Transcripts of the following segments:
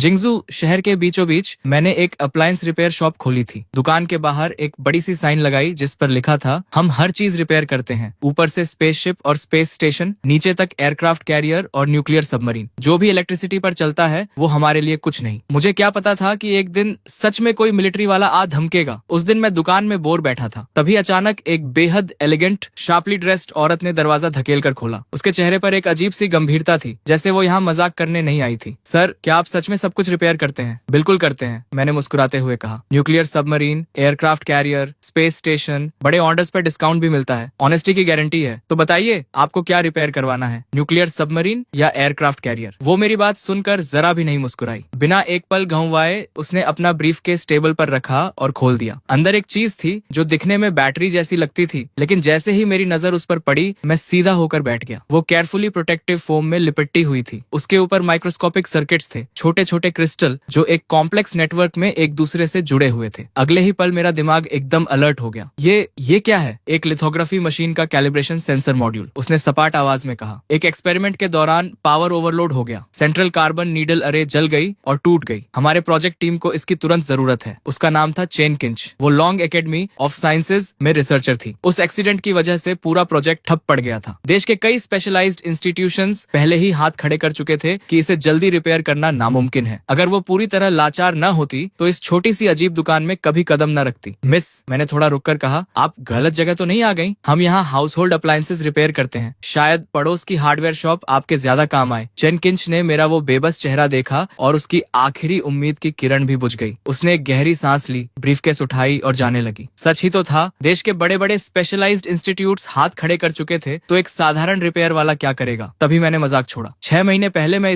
Jingzhou शहर के बीचों बीच मैंने एक अप्लायंस रिपेयर शॉप खोली थी। दुकान के बाहर एक बड़ी सी साइन लगाई जिस पर लिखा था, हम हर चीज रिपेयर करते हैं, ऊपर से स्पेसशिप और स्पेस स्टेशन, नीचे तक एयरक्राफ्ट कैरियर और न्यूक्लियर सबमरीन। जो भी इलेक्ट्रिसिटी पर चलता है वो हमारे लिए कुछ नहीं। मुझे क्या पता था कि एक दिन सच में कोई मिलिट्री वाला आ धमकेगा। उस दिन मैं दुकान में बोर बैठा था, तभी अचानक एक बेहद एलिगेंट शार्पली ड्रेस्ड औरत ने दरवाजा धकेल कर खोला। उसके चेहरे पर एक अजीब सी गंभीरता थी, जैसे वो यहाँ मजाक करने नहीं आई थी। सर, क्या आप सच में सब कुछ रिपेयर करते हैं? बिल्कुल करते हैं, मैंने मुस्कुराते हुए कहा। Nuclear submarine, aircraft carrier, space station, बड़े ऑर्डर्स पर डिस्काउंट भी मिलता है। ऑनेस्टी की गारंटी है। तो बताइए, आपको क्या रिपेयर करवाना है, न्यूक्लियर सबमरीन या एयरक्राफ्ट कैरियर? वो मेरी बात सुनकर जरा भी नहीं मुस्कुराई। बिना एक पल घुमाए उसने अपना ब्रीफकेस टेबल पर रखा और खोल दिया। अंदर एक चीज थी जो दिखने में बैटरी जैसी लगती थी, लेकिन जैसे ही मेरी नजर उस पर पड़ी मैं सीधा होकर बैठ गया। वो केयरफुली प्रोटेक्टिव फोम में लिपटी हुई थी। उसके ऊपर माइक्रोस्कोपिक सर्किट्स थे, छोटे छोटे क्रिस्टल जो एक कॉम्प्लेक्स नेटवर्क में एक दूसरे से जुड़े हुए थे। अगले ही पल मेरा दिमाग एकदम अलर्ट हो गया। ये क्या है? एक लिथोग्राफी मशीन का कैलिब्रेशन सेंसर मॉड्यूल, उसने सपाट आवाज में कहा। एक एक्सपेरिमेंट के दौरान पावर ओवरलोड हो गया, सेंट्रल कार्बन नीडल अरे जल गई और टूट गई। हमारे प्रोजेक्ट टीम को इसकी तुरंत जरूरत है। उसका नाम था चेन किंच। वो लॉन्ग एकेडमी ऑफ साइंसेज में रिसर्चर थी। उस एक्सीडेंट की वजह से पूरा प्रोजेक्ट ठप पड़ गया था। देश के कई स्पेशलाइज्ड इंस्टीट्यूशंस पहले ही हाथ खड़े कर चुके थे कि इसे जल्दी रिपेयर करना नामुमकिन है। अगर वो पूरी तरह लाचार न होती तो इस छोटी सी अजीब दुकान में कभी कदम न रखती। मिस, मैंने थोड़ा रुककर कहा, आप गलत जगह तो नहीं आ गई? हम यहाँ हाउस होल्ड अप्लायंसेज रिपेयर करते हैं। शायद पड़ोस की हार्डवेयर शॉप आपके ज्यादा काम आए। चेन किंच ने मेरा वो बेबस चेहरा देखा और उसकी आखिरी उम्मीद की किरण भी बुझ गई। उसने एक गहरी सांस ली, ब्रीफकेस उठाई और जाने लगी। सच ही तो था, देश के बड़े बड़े स्पेशलाइज्ड इंस्टीट्यूट्स हाथ खड़े कर चुके थे, तो एक साधारण रिपेयर वाला क्या करेगा? तभी मैंने मजाक छोड़ा। 6 महीने पहले मैं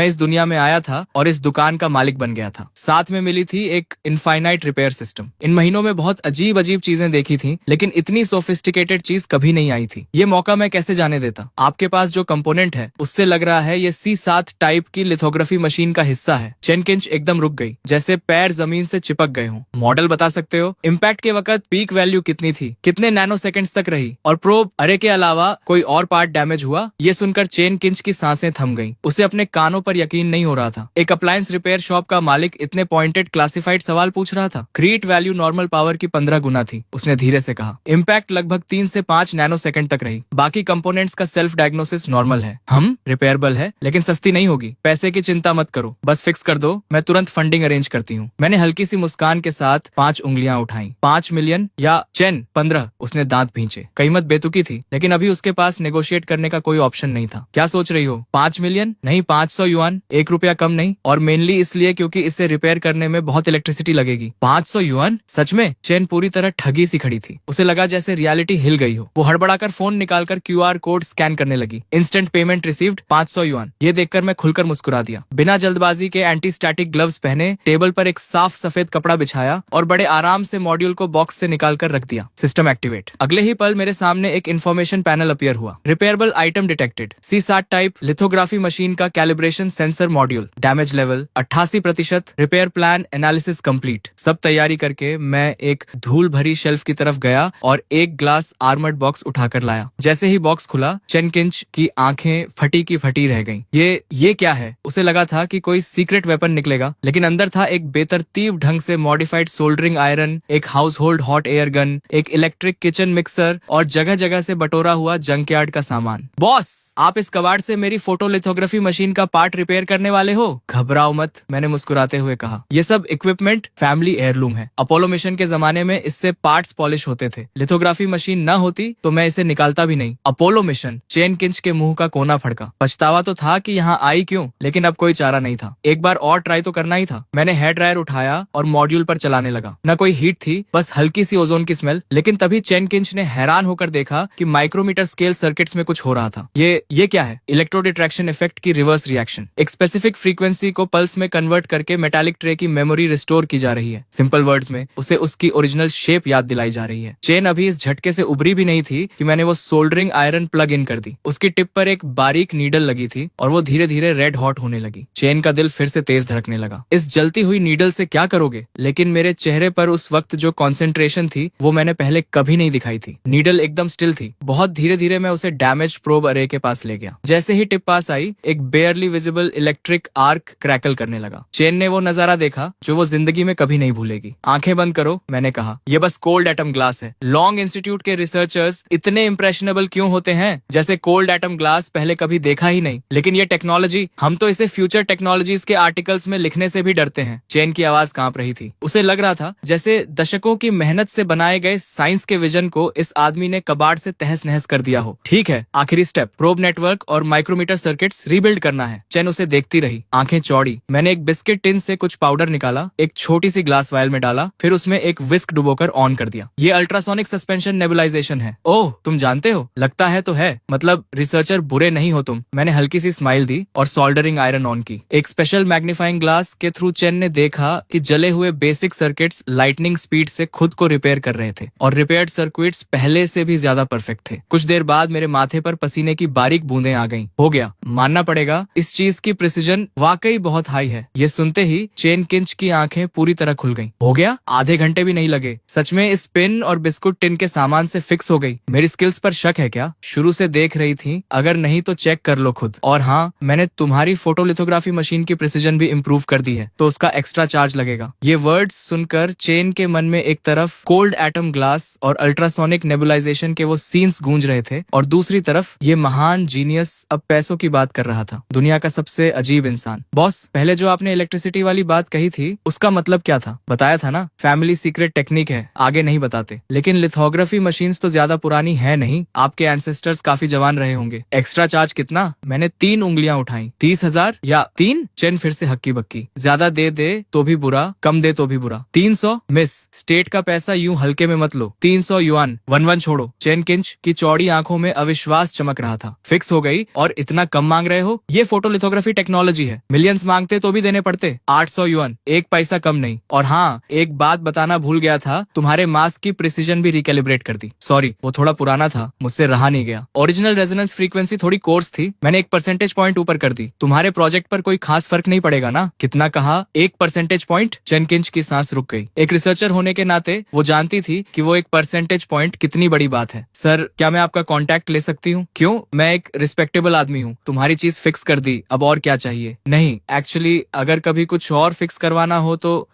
इस दुनिया में आया था और इस दुकान का मालिक बन गया था। साथ में मिली थी एक इनफाइनाइट रिपेयर सिस्टम। इन महीनों में बहुत अजीब अजीब चीजें देखी थी, लेकिन इतनी सोफिस्टिकेटेड चीज कभी नहीं आई थी। ये मौका मैं कैसे जाने देता? आपके पास जो कंपोनेंट है उससे लग रहा है ये C7 टाइप की लिथोग्राफी मशीन का हिस्सा है। चेन किंच एकदम रुक गई, जैसे पैर जमीन से चिपक गए हों। मॉडल बता सकते हो? इम्पैक्ट के वक्त पीक वैल्यू कितनी थी, कितने नैनो सेकेंड्स तक रही, और प्रोब अरे के अलावा कोई और पार्ट डैमेज हुआ? ये सुनकर चेन किंच की सांसें थम गईं। उसे अपने कानों पर यकीन नहीं हो रहा था। एक अप्लायंस रिपेयर शॉप का मालिक इतने पॉइंटेड क्लासिफाइड सवाल पूछ रहा था। क्रीट वैल्यू नॉर्मल पावर की 15 गुना थी, उसने धीरे से कहा। इम्पैक्ट लगभग 3 से 5 नैनो सेकंड तक रही। बाकी कंपोनेंट्स का सेल्फ डायग्नोसिस नॉर्मल है। हम रिपेयरेबल है, लेकिन सस्ती नहीं होगी। पैसे की चिंता मत करो, बस फिक्स कर दो, मैं तुरंत फंडिंग अरेंज करती हूँ। मैंने हल्की सी मुस्कान के साथ 5 उंगलियां उठाई। 5 मिलियन या चेन 15? उसने दांत भींचे। कीमत बेतुकी थी, लेकिन अभी उसके पास नेगोशिएट करने का कोई ऑप्शन नहीं था। क्या सोच रही हो? 5 मिलियन नहीं, 500 युआन, 1 रुपया कम नहीं। और मेनली इसलिए क्योंकि इसे रिपेयर करने में बहुत इलेक्ट्रिसिटी लगेगी। 500 युआन? सच में? चेन पूरी तरह ठगी सी खड़ी थी। उसे लगा जैसे रियलिटी हिल गई हो। वो हड़बड़ाकर फोन निकालकर QR कोड स्कैन करने लगी। Instant payment received, 500 yuan. ये देखकर मैं खुलकर मुस्कुरा दिया। बिना जल्दबाजी के एंटी स्टैटिक ग्लव्स पहने टेबल पर एक साफ सफेद कपड़ा बिछाया और बड़े आराम से मॉड्यूल को बॉक्स से निकाल कर रख दिया। System activate. अगले ही पल मेरे सामने एक इन्फॉर्मेशन पैनल अपीयर हुआ। Repairable item detected. C7 type lithography machine का calibration sensor module. Damage level 88%। Repair plan analysis complete. सब तैयारी करके मैं एक धूल भरी शेल्फ की तरफ गया और एक ग्लास आर्मर्ड बॉक्स उठाकर लाया। जैसे ही बॉक्स खुला, चेन किंच की आंखें फटी की फटी रह गईं। ये क्या है? उसे लगा था कि कोई सीक्रेट वेपन निकलेगा, लेकिन अंदर था एक बेतरतीब ढंग से मॉडिफाइड सोल्डरिंग आयरन, एक house hold hot air gun, एक इलेक्ट्रिक किचन मिक्सर और जगह जगह से बटोरा हुआ जंकयार्ड का सामान। बॉस, आप इस कबाड़ से मेरी फोटोलिथोग्राफी मशीन का पार्ट रिपेयर करने वाले हो? घबराओ मत, मैंने मुस्कुराते हुए कहा। ये सब इक्विपमेंट फैमिली एयरलूम है। अपोलो मिशन के जमाने में इससे पार्ट्स पॉलिश होते थे। लिथोग्राफी मशीन न होती तो मैं इसे निकालता भी नहीं। Apollo mission? चेन किंच के मुंह का कोना फड़का। पछतावा तो था कि यहाँ आई क्यों, लेकिन अब कोई चारा नहीं था। एक बार और ट्राई तो करना ही था। मैंने हेयर ड्रायर उठाया और मॉड्यूल पर चलाने लगा। न कोई हीट थी, बस हल्की सी ओजोन की स्मेल। लेकिन तभी चेन किंच ने हैरान होकर देखा कि माइक्रोमीटर स्केल सर्किट्स में कुछ हो रहा था। ये क्या है? इलेक्ट्रो डिट्रैक्शन इफेक्ट की रिवर्स रिएक्शन। एक स्पेसिफिक फ्रीक्वेंसी को पल्स में कन्वर्ट करके मेटालिक ट्रे की मेमोरी रिस्टोर की जा रही है। सिंपल वर्ड्स में उसे उसकी ओरिजिनल शेप याद दिलाई जा रही है। चेन अभी इस झटके से उभरी भी नहीं थी कि मैंने वो सोल्डरिंग आयरन प्लग इन कर दी। उसकी टिप पर एक बारीक नीडल लगी थी और वो धीरे धीरे रेड हॉट होने लगी। चेन का दिल फिर से तेज धड़कने लगा। इस जलती हुई नीडल से क्या करोगे? लेकिन मेरे चेहरे पर उस वक्त जो कॉन्सेंट्रेशन थी वो मैंने पहले कभी नहीं दिखाई थी। नीडल एकदम स्टिल थी। बहुत धीरे धीरे मैं उसे डैमेज प्रोब अरे के पास ले गया। जैसे ही टिप पास आई, एक बेयरली विजिबल इलेक्ट्रिक आर्क क्रैकल करने लगा। चेन ने वो नजारा देखा जो वो जिंदगी में कभी नहीं भूलेगी। आंखें बंद करो, मैंने कहा, ये बस कोल्ड एटम ग्लास है। लॉन्ग इंस्टीट्यूट के रिसर्चर्स इतने इंप्रेशनेबल क्यों होते हैं, जैसे कोल्ड एटम ग्लास पहले कभी देखा ही नहीं। लेकिन ये टेक्नोलॉजी, हम तो इसे फ्यूचर टेक्नोलॉजीज के आर्टिकल्स में लिखने से भी डरते हैं। चेन की आवाज कांप रही थी। उसे लग रहा था जैसे दशकों की मेहनत से बनाए गए साइंस के विजन को इस आदमी ने कबाड़ से तहस नहस कर दिया हो। ठीक है, आखिरी स्टेप, प्रोब नेटवर्क और माइक्रोमीटर सर्किट्स रीबिल्ड करना है। चेन उसे देखती रही, आंखें चौड़ी। मैंने एक बिस्किट टिन से कुछ पाउडर निकाला, एक छोटी सी ग्लास वायल में डाला, फिर उसमें एक विस्क डुबोकर ऑन कर दिया। ये अल्ट्रासोनिक सस्पेंशन नेबुलाइजेशन है। ओह, तुम जानते हो? लगता है तो है, मतलब रिसर्चर बुरे नहीं हो तुम। मैंने हल्की सी स्माइल दी और सोल्डरिंग आयरन ऑन की। एक स्पेशल मैग्नीफाइंग ग्लास के थ्रू चेन ने देखा कि जले हुए बेसिक सर्किट्स लाइटनिंग स्पीड से खुद को रिपेयर कर रहे थे और रिपेयर्ड सर्किट्स पहले से भी ज्यादा परफेक्ट थे। कुछ देर बाद मेरे माथे पर पसीने की बारीक बूंदें आ गईं। हो गया, मानना पड़ेगा, इस चीज की प्रिसीजन वाकई बहुत हाई है। ये सुनते ही चेन किंच की आंखें पूरी तरह खुल गईं। हो गया? आधे घंटे भी नहीं लगे। सच में इस पिन और बिस्कुट टिन के सामान से फिक्स हो गई। मेरी स्किल्स पर शक है क्या? शुरू से देख रही थी, अगर नहीं तो चेक कर लो खुद। और हाँ, मैंने तुम्हारी फोटोलिथोग्राफी मशीन की प्रिसीजन भी इम्प्रूव कर दी है, तो उसका एक्स्ट्रा चार्ज लगेगा। ये वर्ड्स सुनकर चेन के मन में एक तरफ कोल्ड एटम ग्लास और अल्ट्रासोनिक नेबुलाइजेशन के वो सीन्स गूंज रहे थे और दूसरी तरफ ये महान जीनियस अब पैसों की बात कर रहा था। दुनिया का सबसे अजीब इंसान। बॉस, पहले जो आपने इलेक्ट्रिसिटी वाली बात कही थी, उसका मतलब क्या था? बताया था ना, फैमिली सीक्रेट टेक्निक है, आगे नहीं बताते। लेकिन लिथोग्राफी मशीन्स तो ज्यादा पुरानी है नहीं, आपके एंसेस्टर्स काफी जवान रहे होंगे। एक्स्ट्रा चार्ज कितना? मैंने 3 उंगलियां उठाई। 30,000 या 3? चेन फिर से हक्की बक्की। ज्यादा दे दे तो भी बुरा, कम दे तो भी बुरा। 300? मिस, स्टेट का पैसा यूं हल्के में मत लो। 300 युआन, 1-1 छोड़ो। चेन किंच की चौड़ी आंखों में अविश्वास चमक रहा था। फिक्स हो गई? और इतना कम मांग रहे हो? ये फोटोलिथोग्राफी टेक्नोलॉजी है, मिलियंस मांगते तो भी देने पड़ते। 800 युआन, 1 पैसा कम नहीं। और हाँ, एक बात बताना भूल गया था, तुम्हारे मास्क की प्रिसीजन भी रिकैलिब्रेट कर दी। सॉरी, वो थोड़ा पुराना था, मुझसे रहा नहीं गया। ओरिजिनल रेजोनेंस फ्रीक्वेंसी थोड़ी कोर्स थी, मैंने 1 परसेंटेज पॉइंट ऊपर कर दी। तुम्हारे प्रोजेक्ट पर कोई खास फर्क नहीं पड़ेगा ना? कितना कहा? 1 परसेंटेज पॉइंट? चेन किंच की सांस रुक गई। एक रिसर्चर होने के नाते वो जानती थी कि वो 1 परसेंटेज पॉइंट कितनी बड़ी बात है। सर, क्या मैं आपका कांटेक्ट ले सकती हूँ? क्यों? मैं एक रिस्पेक्टेबल आदमी हूँ। तुम्हारी चीज फिक्स कर दी, अब और क्या चाहिए? नहीं, एक्चुअली अगर कभी कुछ और फिक्स करवाना हो तो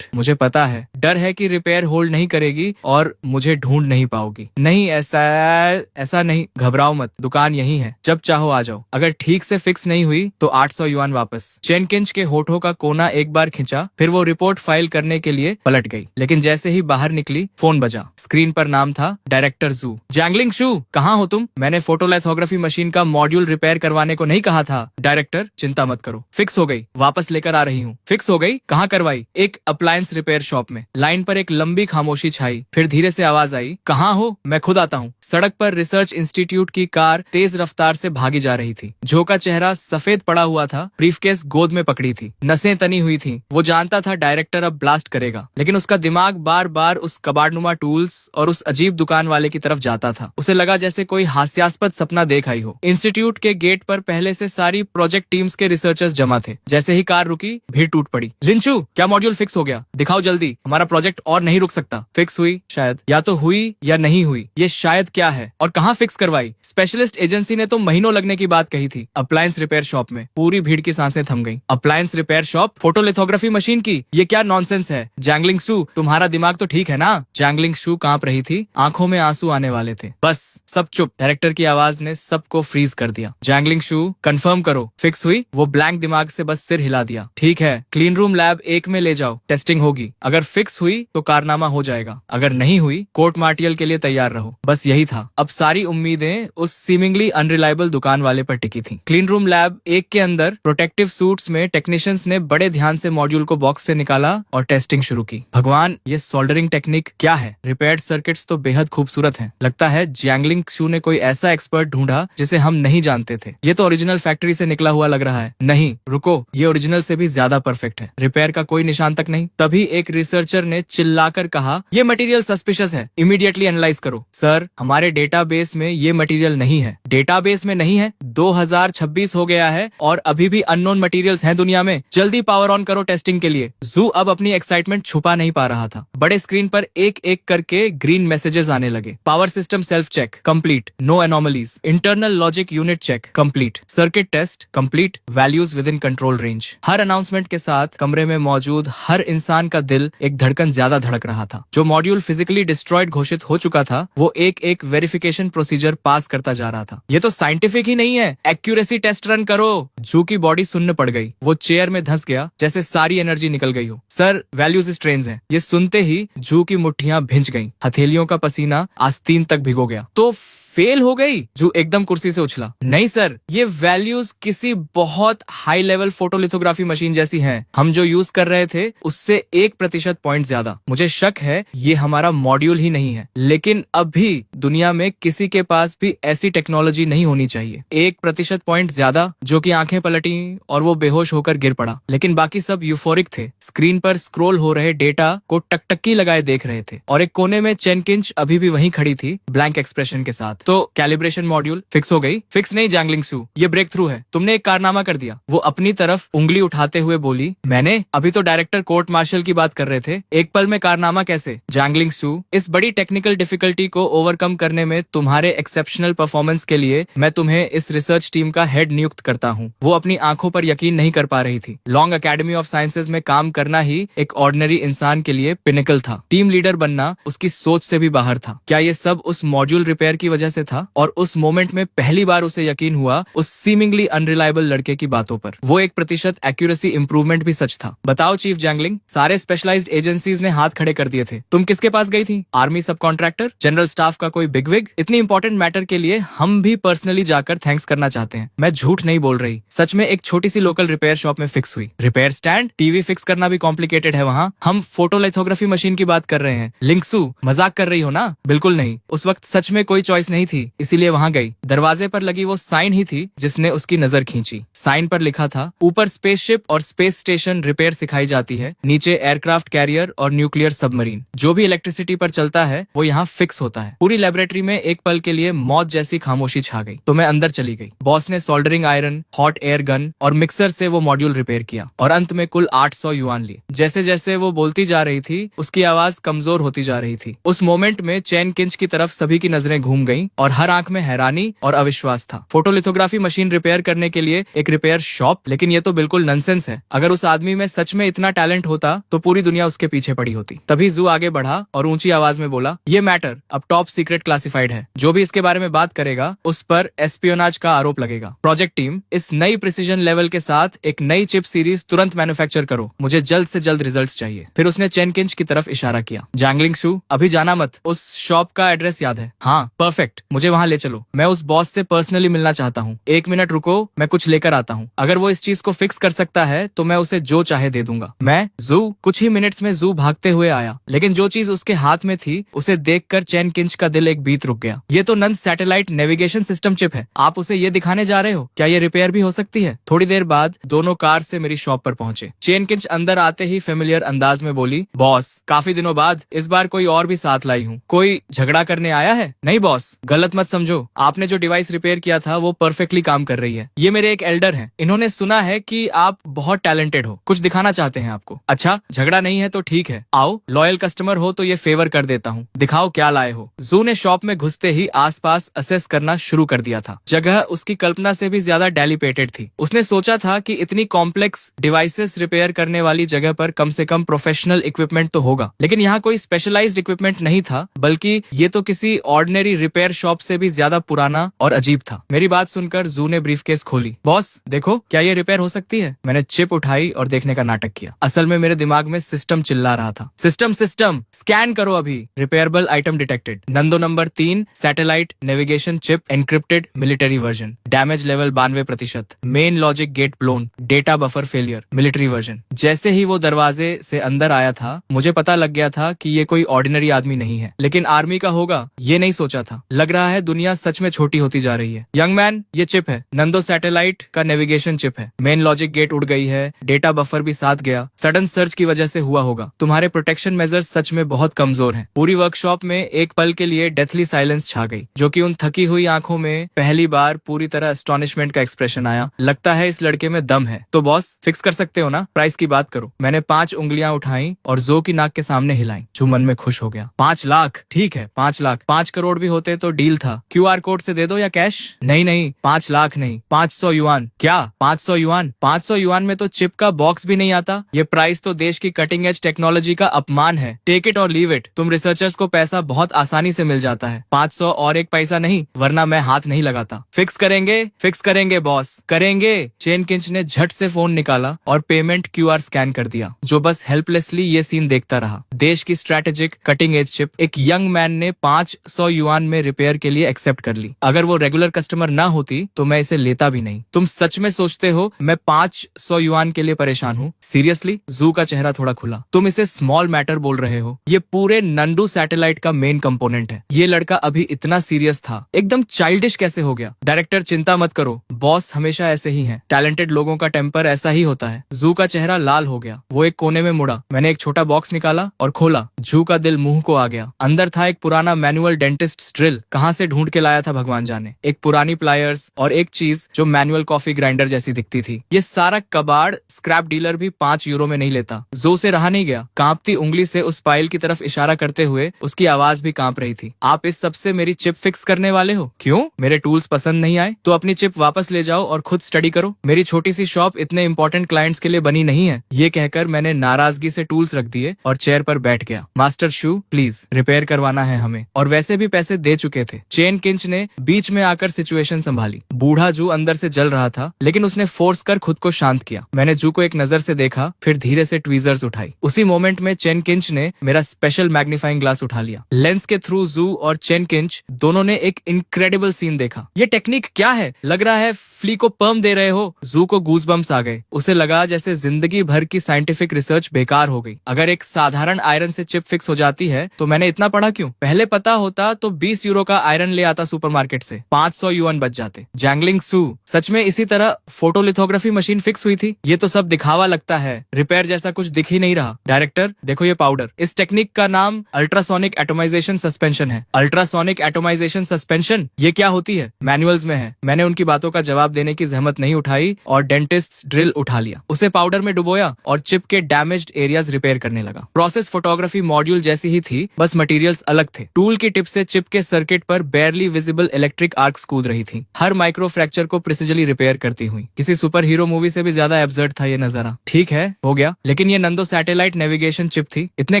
मुझे पता है, डर है कि रिपेयर होल्ड नहीं करेगी और मुझे ढूंढ नहीं पाओगी। नहीं, ऐसा नहीं, घबराओ मत, दुकान यही है, जब चाहो आ जाओ। अगर ठीक से फिक्स नहीं हुई तो 800 युआन वापस। चेन किंच के होठों का कोना एक बार खिंचा, फिर वो रिपोर्ट फाइल करने के लिए पलट गई। लेकिन जैसे ही बाहर निकली, फोन बजा। स्क्रीन पर नाम था डायरेक्टर जू। जैंगलिंग शू, कहाँ हो तुम? मैंने फोटोलिथोग्राफी मशीन का मॉड्यूल रिपेयर करवाने को नहीं कहा था। डायरेक्टर, चिंता मत करो, फिक्स हो गई, वापस लेकर आ रही हूँ। फिक्स हो गई? कहाँ करवाई? एक अप्लायंस रिपेयर शॉप में। लाइन पर एक लंबी खामोशी छाई, फिर धीरे से आवाज आई, कहाँ हो? मैं खुद आता हूँ। सड़क पर रिसर्च इंस्टीट्यूट की कार तेज रफ्तार से भागी जा रही थी। जो का चेहरा सफेद पड़ा हुआ था, ब्रीफकेस गोद में पकड़ी थी, नसें तनी हुई थी। वो जानता था डायरेक्टर अब ब्लास्ट करेगा, लेकिन उसका दिमाग बार बार उस कबाड़नुमा टूल्स और उस अजीब दुकान वाले की तरफ जाता था। उसे लगा जैसे कोई हास्यास्पद सपना देख आई हो। इंस्टीट्यूट के गेट पर पहले से सारी प्रोजेक्ट टीम्स के रिसर्चर्स जमा थे। जैसे ही कार रुकी, भीड़ टूट पड़ी। लिंचू, क्या मॉड्यूल फिक्स हो गया? दिखाओ जल्दी, हमारा प्रोजेक्ट और नहीं रुक सकता। फिक्स हुई? शायद। या तो हुई या नहीं हुई। ये शायद क्या है? और कहाँ फिक्स करवाई? स्पेशलिस्ट एजेंसी ने तो महीनों लगने की बात कही थी। अप्लायंस रिपेयर शॉप में। पूरी भीड़ की सांसें थम गई। Appliance repair shop? Photolithography machine की? ये क्या नॉनसेंस है? जैंगलिंग शू, तुम्हारा दिमाग तो ठीक है ना? जैंगलिंग शू कांप रही थी, आंखों में आंसू आने वाले थे। बस, सब चुप। डायरेक्टर की आवाज ने सबको फ्रीज कर दिया। जैंगलिंग शू, कंफर्म करो, फिक्स हुई? वो ब्लैंक दिमाग से बस सिर हिला दिया। ठीक है, क्लीन रूम लैब 1 में ले जाओ, टेस्टिंग होगी। अगर फिक्स हुई तो कारनामा हो जाएगा, अगर नहीं हुई कोर्ट मार्टियल के लिए तैयार रहो। बस यही था। अब सारी उम्मीदें उस सीमिंगली अनरिलायबल दुकान वाले पर टिकी थी। क्लीन रूम लैब 1 के अंदर प्रोटेक्टिव सूट्स में टेक्नीशियंस ने बड़े ध्यान से मॉड्यूल को बॉक्स से निकाला और टेस्टिंग शुरू की। भगवान, ये सोल्डरिंग टेक्निक क्या है? रिपेयर्ड सर्किट्स तो बेहद खूबसूरत हैं। लगता है जैंगलिंग शू ने कोई ऐसा एक्सपर्ट ढूंढा जिसे हम नहीं जानते थे। ये तो ओरिजिनल फैक्ट्री से निकला हुआ लग रहा है। नहीं, रुको, ये ओरिजिनल से भी ज्यादा परफेक्ट है। रिपेयर का कोई निशान तक नहीं। तभी एक रिसर्चर ने चिल्लाकर कहा, ये मटेरियल सस्पिशियस है, इमीडिएटली एनालाइज करो। सर, हमारे डेटाबेस में ये मटेरियल नहीं है। डेटाबेस में नहीं है? 2026 हो गया है और अभी भी अननोन मटेरियल्स हैं दुनिया में। जल्दी पावर ऑन करो टेस्टिंग के लिए। जू अब अपनी एक्साइटमेंट छुपा नहीं पा रहा था। बड़े स्क्रीन पर एक एक करके ग्रीन मैसेजेस आने लगे। Power system self check complete, no anomalies, internal logic unit check complete, circuit test complete, values within control range. हर अनाउंसमेंट के साथ कमरे में मौजूद हर इंसान का दिल एक धड़कन ज्यादा धड़क रहा था। जो मॉड्यूल फिजिकली डिस्ट्रॉयड घोषित हो चुका था, वो एक एक वेरिफिकेशन प्रोसीजर पास करता जा रहा था। ये तो साइंटिफिक ही नहीं है, एक्यूरेसी टेस्ट रन करो। जू की बॉडी सुन्न पड़ गई। वो चेयर में धंस गया जैसे सारी एनर्जी निकल गई हो। सर, वैल्यूज स्ट्रेन्स हैं। ये सुनते ही जू की मुट्ठियां भिंच गईं। हथेलियों का पसीना आस्तीन तक भिगो गया। तो फेल हो गई? जू एकदम कुर्सी से उछला। नहीं सर, ये वैल्यूज किसी बहुत हाई लेवल फोटोलिथोग्राफी मशीन जैसी हैं। हम जो यूज कर रहे थे उससे 1% पॉइंट ज्यादा। मुझे शक है ये हमारा मॉड्यूल ही नहीं है, लेकिन अब भी दुनिया में किसी के पास भी ऐसी टेक्नोलॉजी नहीं होनी चाहिए। 1% पॉइंट ज्यादा, जो कि आंखें पलटी और वो बेहोश होकर गिर पड़ा। लेकिन बाकी सब यूफोरिक थे। स्क्रीन पर स्क्रोल हो रहे डेटा को टकटकी लगाए देख रहे थे और एक कोने में चेन किंच अभी भी वहीं खड़ी थी, ब्लैंक एक्सप्रेशन के साथ। तो कैलिब्रेशन मॉड्यूल फिक्स हो गई? फिक्स नहीं जैंगलिंग सू, ये ब्रेक थ्रू है। तुमने एक कारनामा कर दिया। वो अपनी तरफ उंगली उठाते हुए बोली। मैंने? अभी तो डायरेक्टर कोर्ट मार्शल की बात कर रहे थे। एक पल में कारनामा कैसे? जैंगलिंग सू, इस बड़ी टेक्निकल डिफिकल्टी को ओवरकम करने में तुम्हारे एक्सेप्शनल परफॉर्मेंस के लिए मैं तुम्हें इस रिसर्च टीम का हेड नियुक्त करता हूँ। वो अपनी आंखों पर यकीन नहीं कर पा रही थी। लॉन्ग अकेडमी ऑफ साइंसेज में काम करना ही एक ऑर्डिनरी इंसान के लिए पिनिकल था। टीम लीडर बनना उसकी सोच से भी बाहर था। क्या ये सब उस मॉड्यूल रिपेयर की वजह से था? और उस मोमेंट में पहली बार उसे यकीन हुआ उस सीमिंगली अनरिलायबल लड़के की बातों पर। वो 1% एक्यूरेसी इंप्रूवमेंट भी सच था। बताओ चीफ जैंगलिंग, सारे स्पेशलाइज्ड एजेंसीज ने हाथ खड़े कर दिए थे। तुम किसके पास गई थी? आर्मी सब कॉन्ट्रैक्टर, जनरल स्टाफ का कोई बिगविग? इतनी इंपॉर्टेंट मैटर के लिए हम भी पर्सनली जाकर थैंक्स करना चाहते हैं। मैं झूठ नहीं बोल रही, सच में एक छोटी सी लोकल रिपेयर शॉप में फिक्स हुई। Repair stand? टीवी फिक्स करना भी कॉम्प्लिकेटेड है वहाँ। हम फोटोलिथोग्राफी मशीन की बात कर रहे हैं। लिंक्सू, मजाक कर रही हो ना? बिल्कुल नहीं। उस वक्त सच में कोई चॉइस नहीं थी, इसीलिए वहां गई। दरवाजे पर लगी वो साइन ही थी जिसने उसकी नजर खींची। साइन पर लिखा था, ऊपर स्पेसशिप और स्पेस स्टेशन रिपेयर सिखाई जाती है, नीचे एयरक्राफ्ट कैरियर और न्यूक्लियर सबमरीन। जो भी इलेक्ट्रिसिटी पर चलता है वो यहाँ फिक्स होता है। पूरी लेबोरेटरी में एक पल के लिए मौत जैसी खामोशी छा गई। तो मैं अंदर चली गई। बॉस ने soldering iron, hot air gun और मिक्सर से वो मॉड्यूल रिपेयर किया और अंत में कुल 800 युआन लिए। जैसे जैसे वो बोलती जा रही थी उसकी आवाज कमजोर होती जा रही थी। उस मोमेंट में चैन किंच की तरफ सभी की नजरें घूम गईं और हर आंख में हैरानी और अविश्वास था। फोटोलिथोग्राफी मशीन रिपेयर करने के लिए एक रिपेयर शॉप? लेकिन ये तो बिल्कुल नॉनसेंस है। अगर उस आदमी में सच में इतना टैलेंट होता तो पूरी दुनिया उसके पीछे पड़ी होती। तभी जू आगे बढ़ा और ऊंची आवाज में बोला, ये मैटर अब टॉप सीक्रेट क्लासिफाइड है। जो भी इसके बारे में बात करेगा उस पर एस्पियोनाज का आरोप लगेगा। प्रोजेक्ट टीम, इस नई प्रिसीजन लेवल के साथ एक नई चिप सीरीज तुरंत मैन्युफैक्चर करो। मुझे जल्द से जल्द रिजल्ट्स चाहिए। फिर उसने चेन किंच की तरफ इशारा किया। जैंगलिंग सू, अभी जाना मत। उस शॉप का एड्रेस याद है? हाँ, परफेक्ट, मुझे वहाँ ले चलो। मैं उस बॉस से पर्सनली मिलना चाहता हूँ। 1 मिनट रुको, मैं कुछ लेकर आता हूँ। अगर वो इस चीज को फिक्स कर सकता है तो मैं उसे जो चाहे दे दूंगा। मैं? जू? कुछ ही मिनट्स में जू भागते हुए आया, लेकिन जो चीज उसके हाथ में थी उसे देखकर चैन किंच का दिल एक बीत रुक गया। ये तो नन सैटेलाइट नेविगेशन सिस्टम चिप है। आप उसे ये दिखाने जा रहे हो? क्या ये रिपेयर भी हो सकती है? थोड़ी देर बाद दोनों कार से मेरी शॉप पर पहुंचे। चैन किंच अंदर आते ही फेमिलियर अंदाज में बोली, बॉस, काफी दिनों बाद इस बार कोई और भी साथ लाई हूँ। कोई झगड़ा करने आया है? नहीं बॉस, गलत मत समझो। आपने जो डिवाइस रिपेयर किया था वो परफेक्टली काम कर रही है। ये मेरे एक एल्डर हैं। इन्होंने सुना है कि आप बहुत टैलेंटेड हो, कुछ दिखाना चाहते हैं आपको। अच्छा, झगड़ा नहीं है तो ठीक है, आओ, लॉयल कस्टमर हो तो ये फेवर कर देता हूँ। दिखाओ क्या लाए हो। जू ने शॉप में घुसते ही आसपास असेस करना शुरू कर दिया था। जगह उसकी कल्पना से भी ज्यादा डेलिपेटेड थी। उसने सोचा था कि इतनी कॉम्प्लेक्स डिवाइसेस रिपेयर करने वाली जगह पर कम से कम प्रोफेशनल इक्विपमेंट तो होगा, लेकिन यहाँ कोई स्पेशलाइज्ड इक्विपमेंट नहीं था, बल्कि ये तो किसी ऑर्डिनरी रिपेयर शॉप से भी ज्यादा पुराना और अजीब था। मेरी बात सुनकर जू ने ब्रीफकेस खोली। बॉस देखो, क्या ये रिपेयर हो सकती है? मैंने चिप उठाई और देखने का नाटक किया। असल में मेरे दिमाग में सिस्टम चिल्ला रहा था, सिस्टम सिस्टम स्कैन करो अभी। Repairable item detected. नंदो number 3 satellite navigation chip encrypted military version. Damage level 92%। Main logic gate blown. Data buffer failure military version. जैसे ही वो दरवाजे से अंदर आया था मुझे पता लग गया था कि ये कोई ऑर्डिनरी आदमी नहीं है, लेकिन आर्मी का होगा ये नहीं सोचा था। लग रहा है दुनिया सच में छोटी होती जा रही है। यंग मैन, ये चिप है, नंदो सैटेलाइट का नेविगेशन चिप है। मेन लॉजिक गेट उड़ गई है, डेटा बफर भी साथ गया। सडन सर्च की वजह से हुआ होगा। तुम्हारे प्रोटेक्शन मेजर्स सच में बहुत कमजोर हैं। पूरी वर्कशॉप में एक पल के लिए डेथली साइलेंस छा गई, जो कि उन थकी हुई आंखों में पहली बार पूरी तरह एस्टोनिशमेंट का एक्सप्रेशन आया। लगता है इस लड़के में दम है। तो बॉस, फिक्स कर सकते हो ना? प्राइस की बात करो। मैंने 5 उंगलियां उठाई और जो की नाक के सामने हिलाई, जो मन में खुश हो गया। 5 लाख, ठीक है 5 लाख। 5 करोड़ भी होते तो डील था। QR कोड से दे दो या कैश? नहीं नहीं, 5 लाख नहीं, 500 युआन। क्या 500 युआन? 500 युआन में तो चिप का बॉक्स भी नहीं आता। ये प्राइस तो देश की कटिंग एज टेक्नोलॉजी का अपमान है। टेक इट और लीव इट। तुम रिसर्चर्स को पैसा बहुत आसानी से मिल जाता है। 500 और 1 पैसा नहीं, वरना मैं हाथ नहीं लगाता। फिक्स करेंगे बॉस, करेंगे। चेन किंच ने झट से फोन निकाला और पेमेंट QR स्कैन कर दिया, जो बस हेल्पलेसली ये सीन देखता रहा। देश की स्ट्रैटेजिक कटिंग एज चिप एक यंग मैन ने 500 युआन में रिपेयर के लिए एक्सेप्ट कर ली। अगर वो रेगुलर कस्टमर ना होती तो मैं इसे लेता भी नहीं। तुम सच में सोचते हो मैं 500 युआन के लिए परेशान हूँ? सीरियसली? जू का चेहरा थोड़ा खुला। तुम इसे स्मॉल मैटर बोल रहे हो? ये पूरे नंडू सैटेलाइट का मेन कंपोनेंट है। ये लड़का अभी इतना सीरियस था, एकदम चाइल्डिश कैसे हो गया? डायरेक्टर, चिंता मत करो, बॉस हमेशा ऐसे ही हैं। टैलेंटेड लोगों का टेम्पर ऐसा ही होता है। जू का चेहरा लाल हो गया। वो एक कोने में मुड़ा। मैंने एक छोटा बॉक्स निकाला और खोला। जू का दिल मुंह को आ गया। अंदर था एक पुराना मैनुअल डेंटिस्ट ड्रिल। कहाँ से ढूंढ के लाया था भगवान जाने। एक पुरानी प्लायर्स और एक चीज जो मैनुअल कॉफी ग्राइंडर जैसी दिखती थी। ये सारा कबाड़ स्क्रैप डीलर भी 5 यूरो में नहीं लेता। जो से रहा नहीं गया। कांपती उंगली से उस पाइल की तरफ इशारा करते हुए उसकी आवाज भी कांप रही थी। आप इस सब से मेरी चिप फिक्स करने वाले हो? क्यों? मेरे टूल्स पसंद नहीं आए? तो अपनी चिप वापस ले जाओ और खुद स्टडी करो। मेरी छोटी सी शॉप इतने इंपॉर्टेंट क्लाइंट्स के लिए बनी नहीं है। ये कहकर मैंने नाराजगी से टूल्स रख दिए और चेयर पर बैठ गया। मास्टर शू, प्लीज रिपेयर करवाना है हमें, और वैसे भी पैसे दे चुके थे। चेन किंच ने बीच में आकर सिचुएशन संभाली। बूढ़ा जू अंदर से जल रहा था, लेकिन उसने फोर्स कर खुद को शांत किया। मैंने जू को एक नजर से देखा, फिर धीरे से ट्वीजर्स उठाई। उसी मोमेंट में चेन किंच ने मेरा स्पेशल मैग्नीफाइंग ग्लास उठा लिया। लेंस के थ्रू जू और चेन किंच दोनों ने एक इनक्रेडिबल सीन देखा। ये टेक्निक क्या है? लग रहा है फ्ली को पर्म दे रहे हो। जू को गूज़बम्प्स आ गए। उसे लगा जैसे जिंदगी भर की साइंटिफिक रिसर्च बेकार हो गई। अगर एक साधारण आयरन से चिप फिक्स हो जाती है तो मैंने इतना पढ़ा क्यों? पहले पता होता तो 20 यूरो का आयरन ले आता सुपरमार्केट से, 500 युआन बच जाते। जैंगलिंग सू, सच में इसी तरह फोटोलिथोग्राफी मशीन फिक्स हुई थी? ये तो सब दिखावा लगता है, रिपेयर जैसा कुछ दिख ही नहीं रहा। डायरेक्टर देखो ये पाउडर। इस टेक्निक का नाम अल्ट्रासोनिक एटोमाइजेशन सस्पेंशन है। Ultrasonic atomisation suspension? ये क्या होती है? मैनुअल्स में है। मैंने उनकी बातों का जवाब देने की जहमत नहीं उठाई और डेंटिस्ट ड्रिल उठा लिया। उसे पाउडर में डुबोया और चिप के डैमेज्ड एरियाज रिपेयर करने लगा। प्रोसेस फोटोग्राफी मॉड्यूल जैसी ही थी, बस मटेरियल्स अलग थे। टूल की टिप से चिप के सर्किट पर बेयरली विजिबल इलेक्ट्रिक आर्क्स कूद रही थी, हर माइक्रो फ्रैक्चर को प्रिसिजनली रिपेयर करती हुई। किसी सुपर हीरो मूवी से भी ज्यादा एब्सर्ड था ये नजारा। ठीक है, हो गया, लेकिन ये नंदो सैटेलाइट नेविगेशन चिप थी, इतने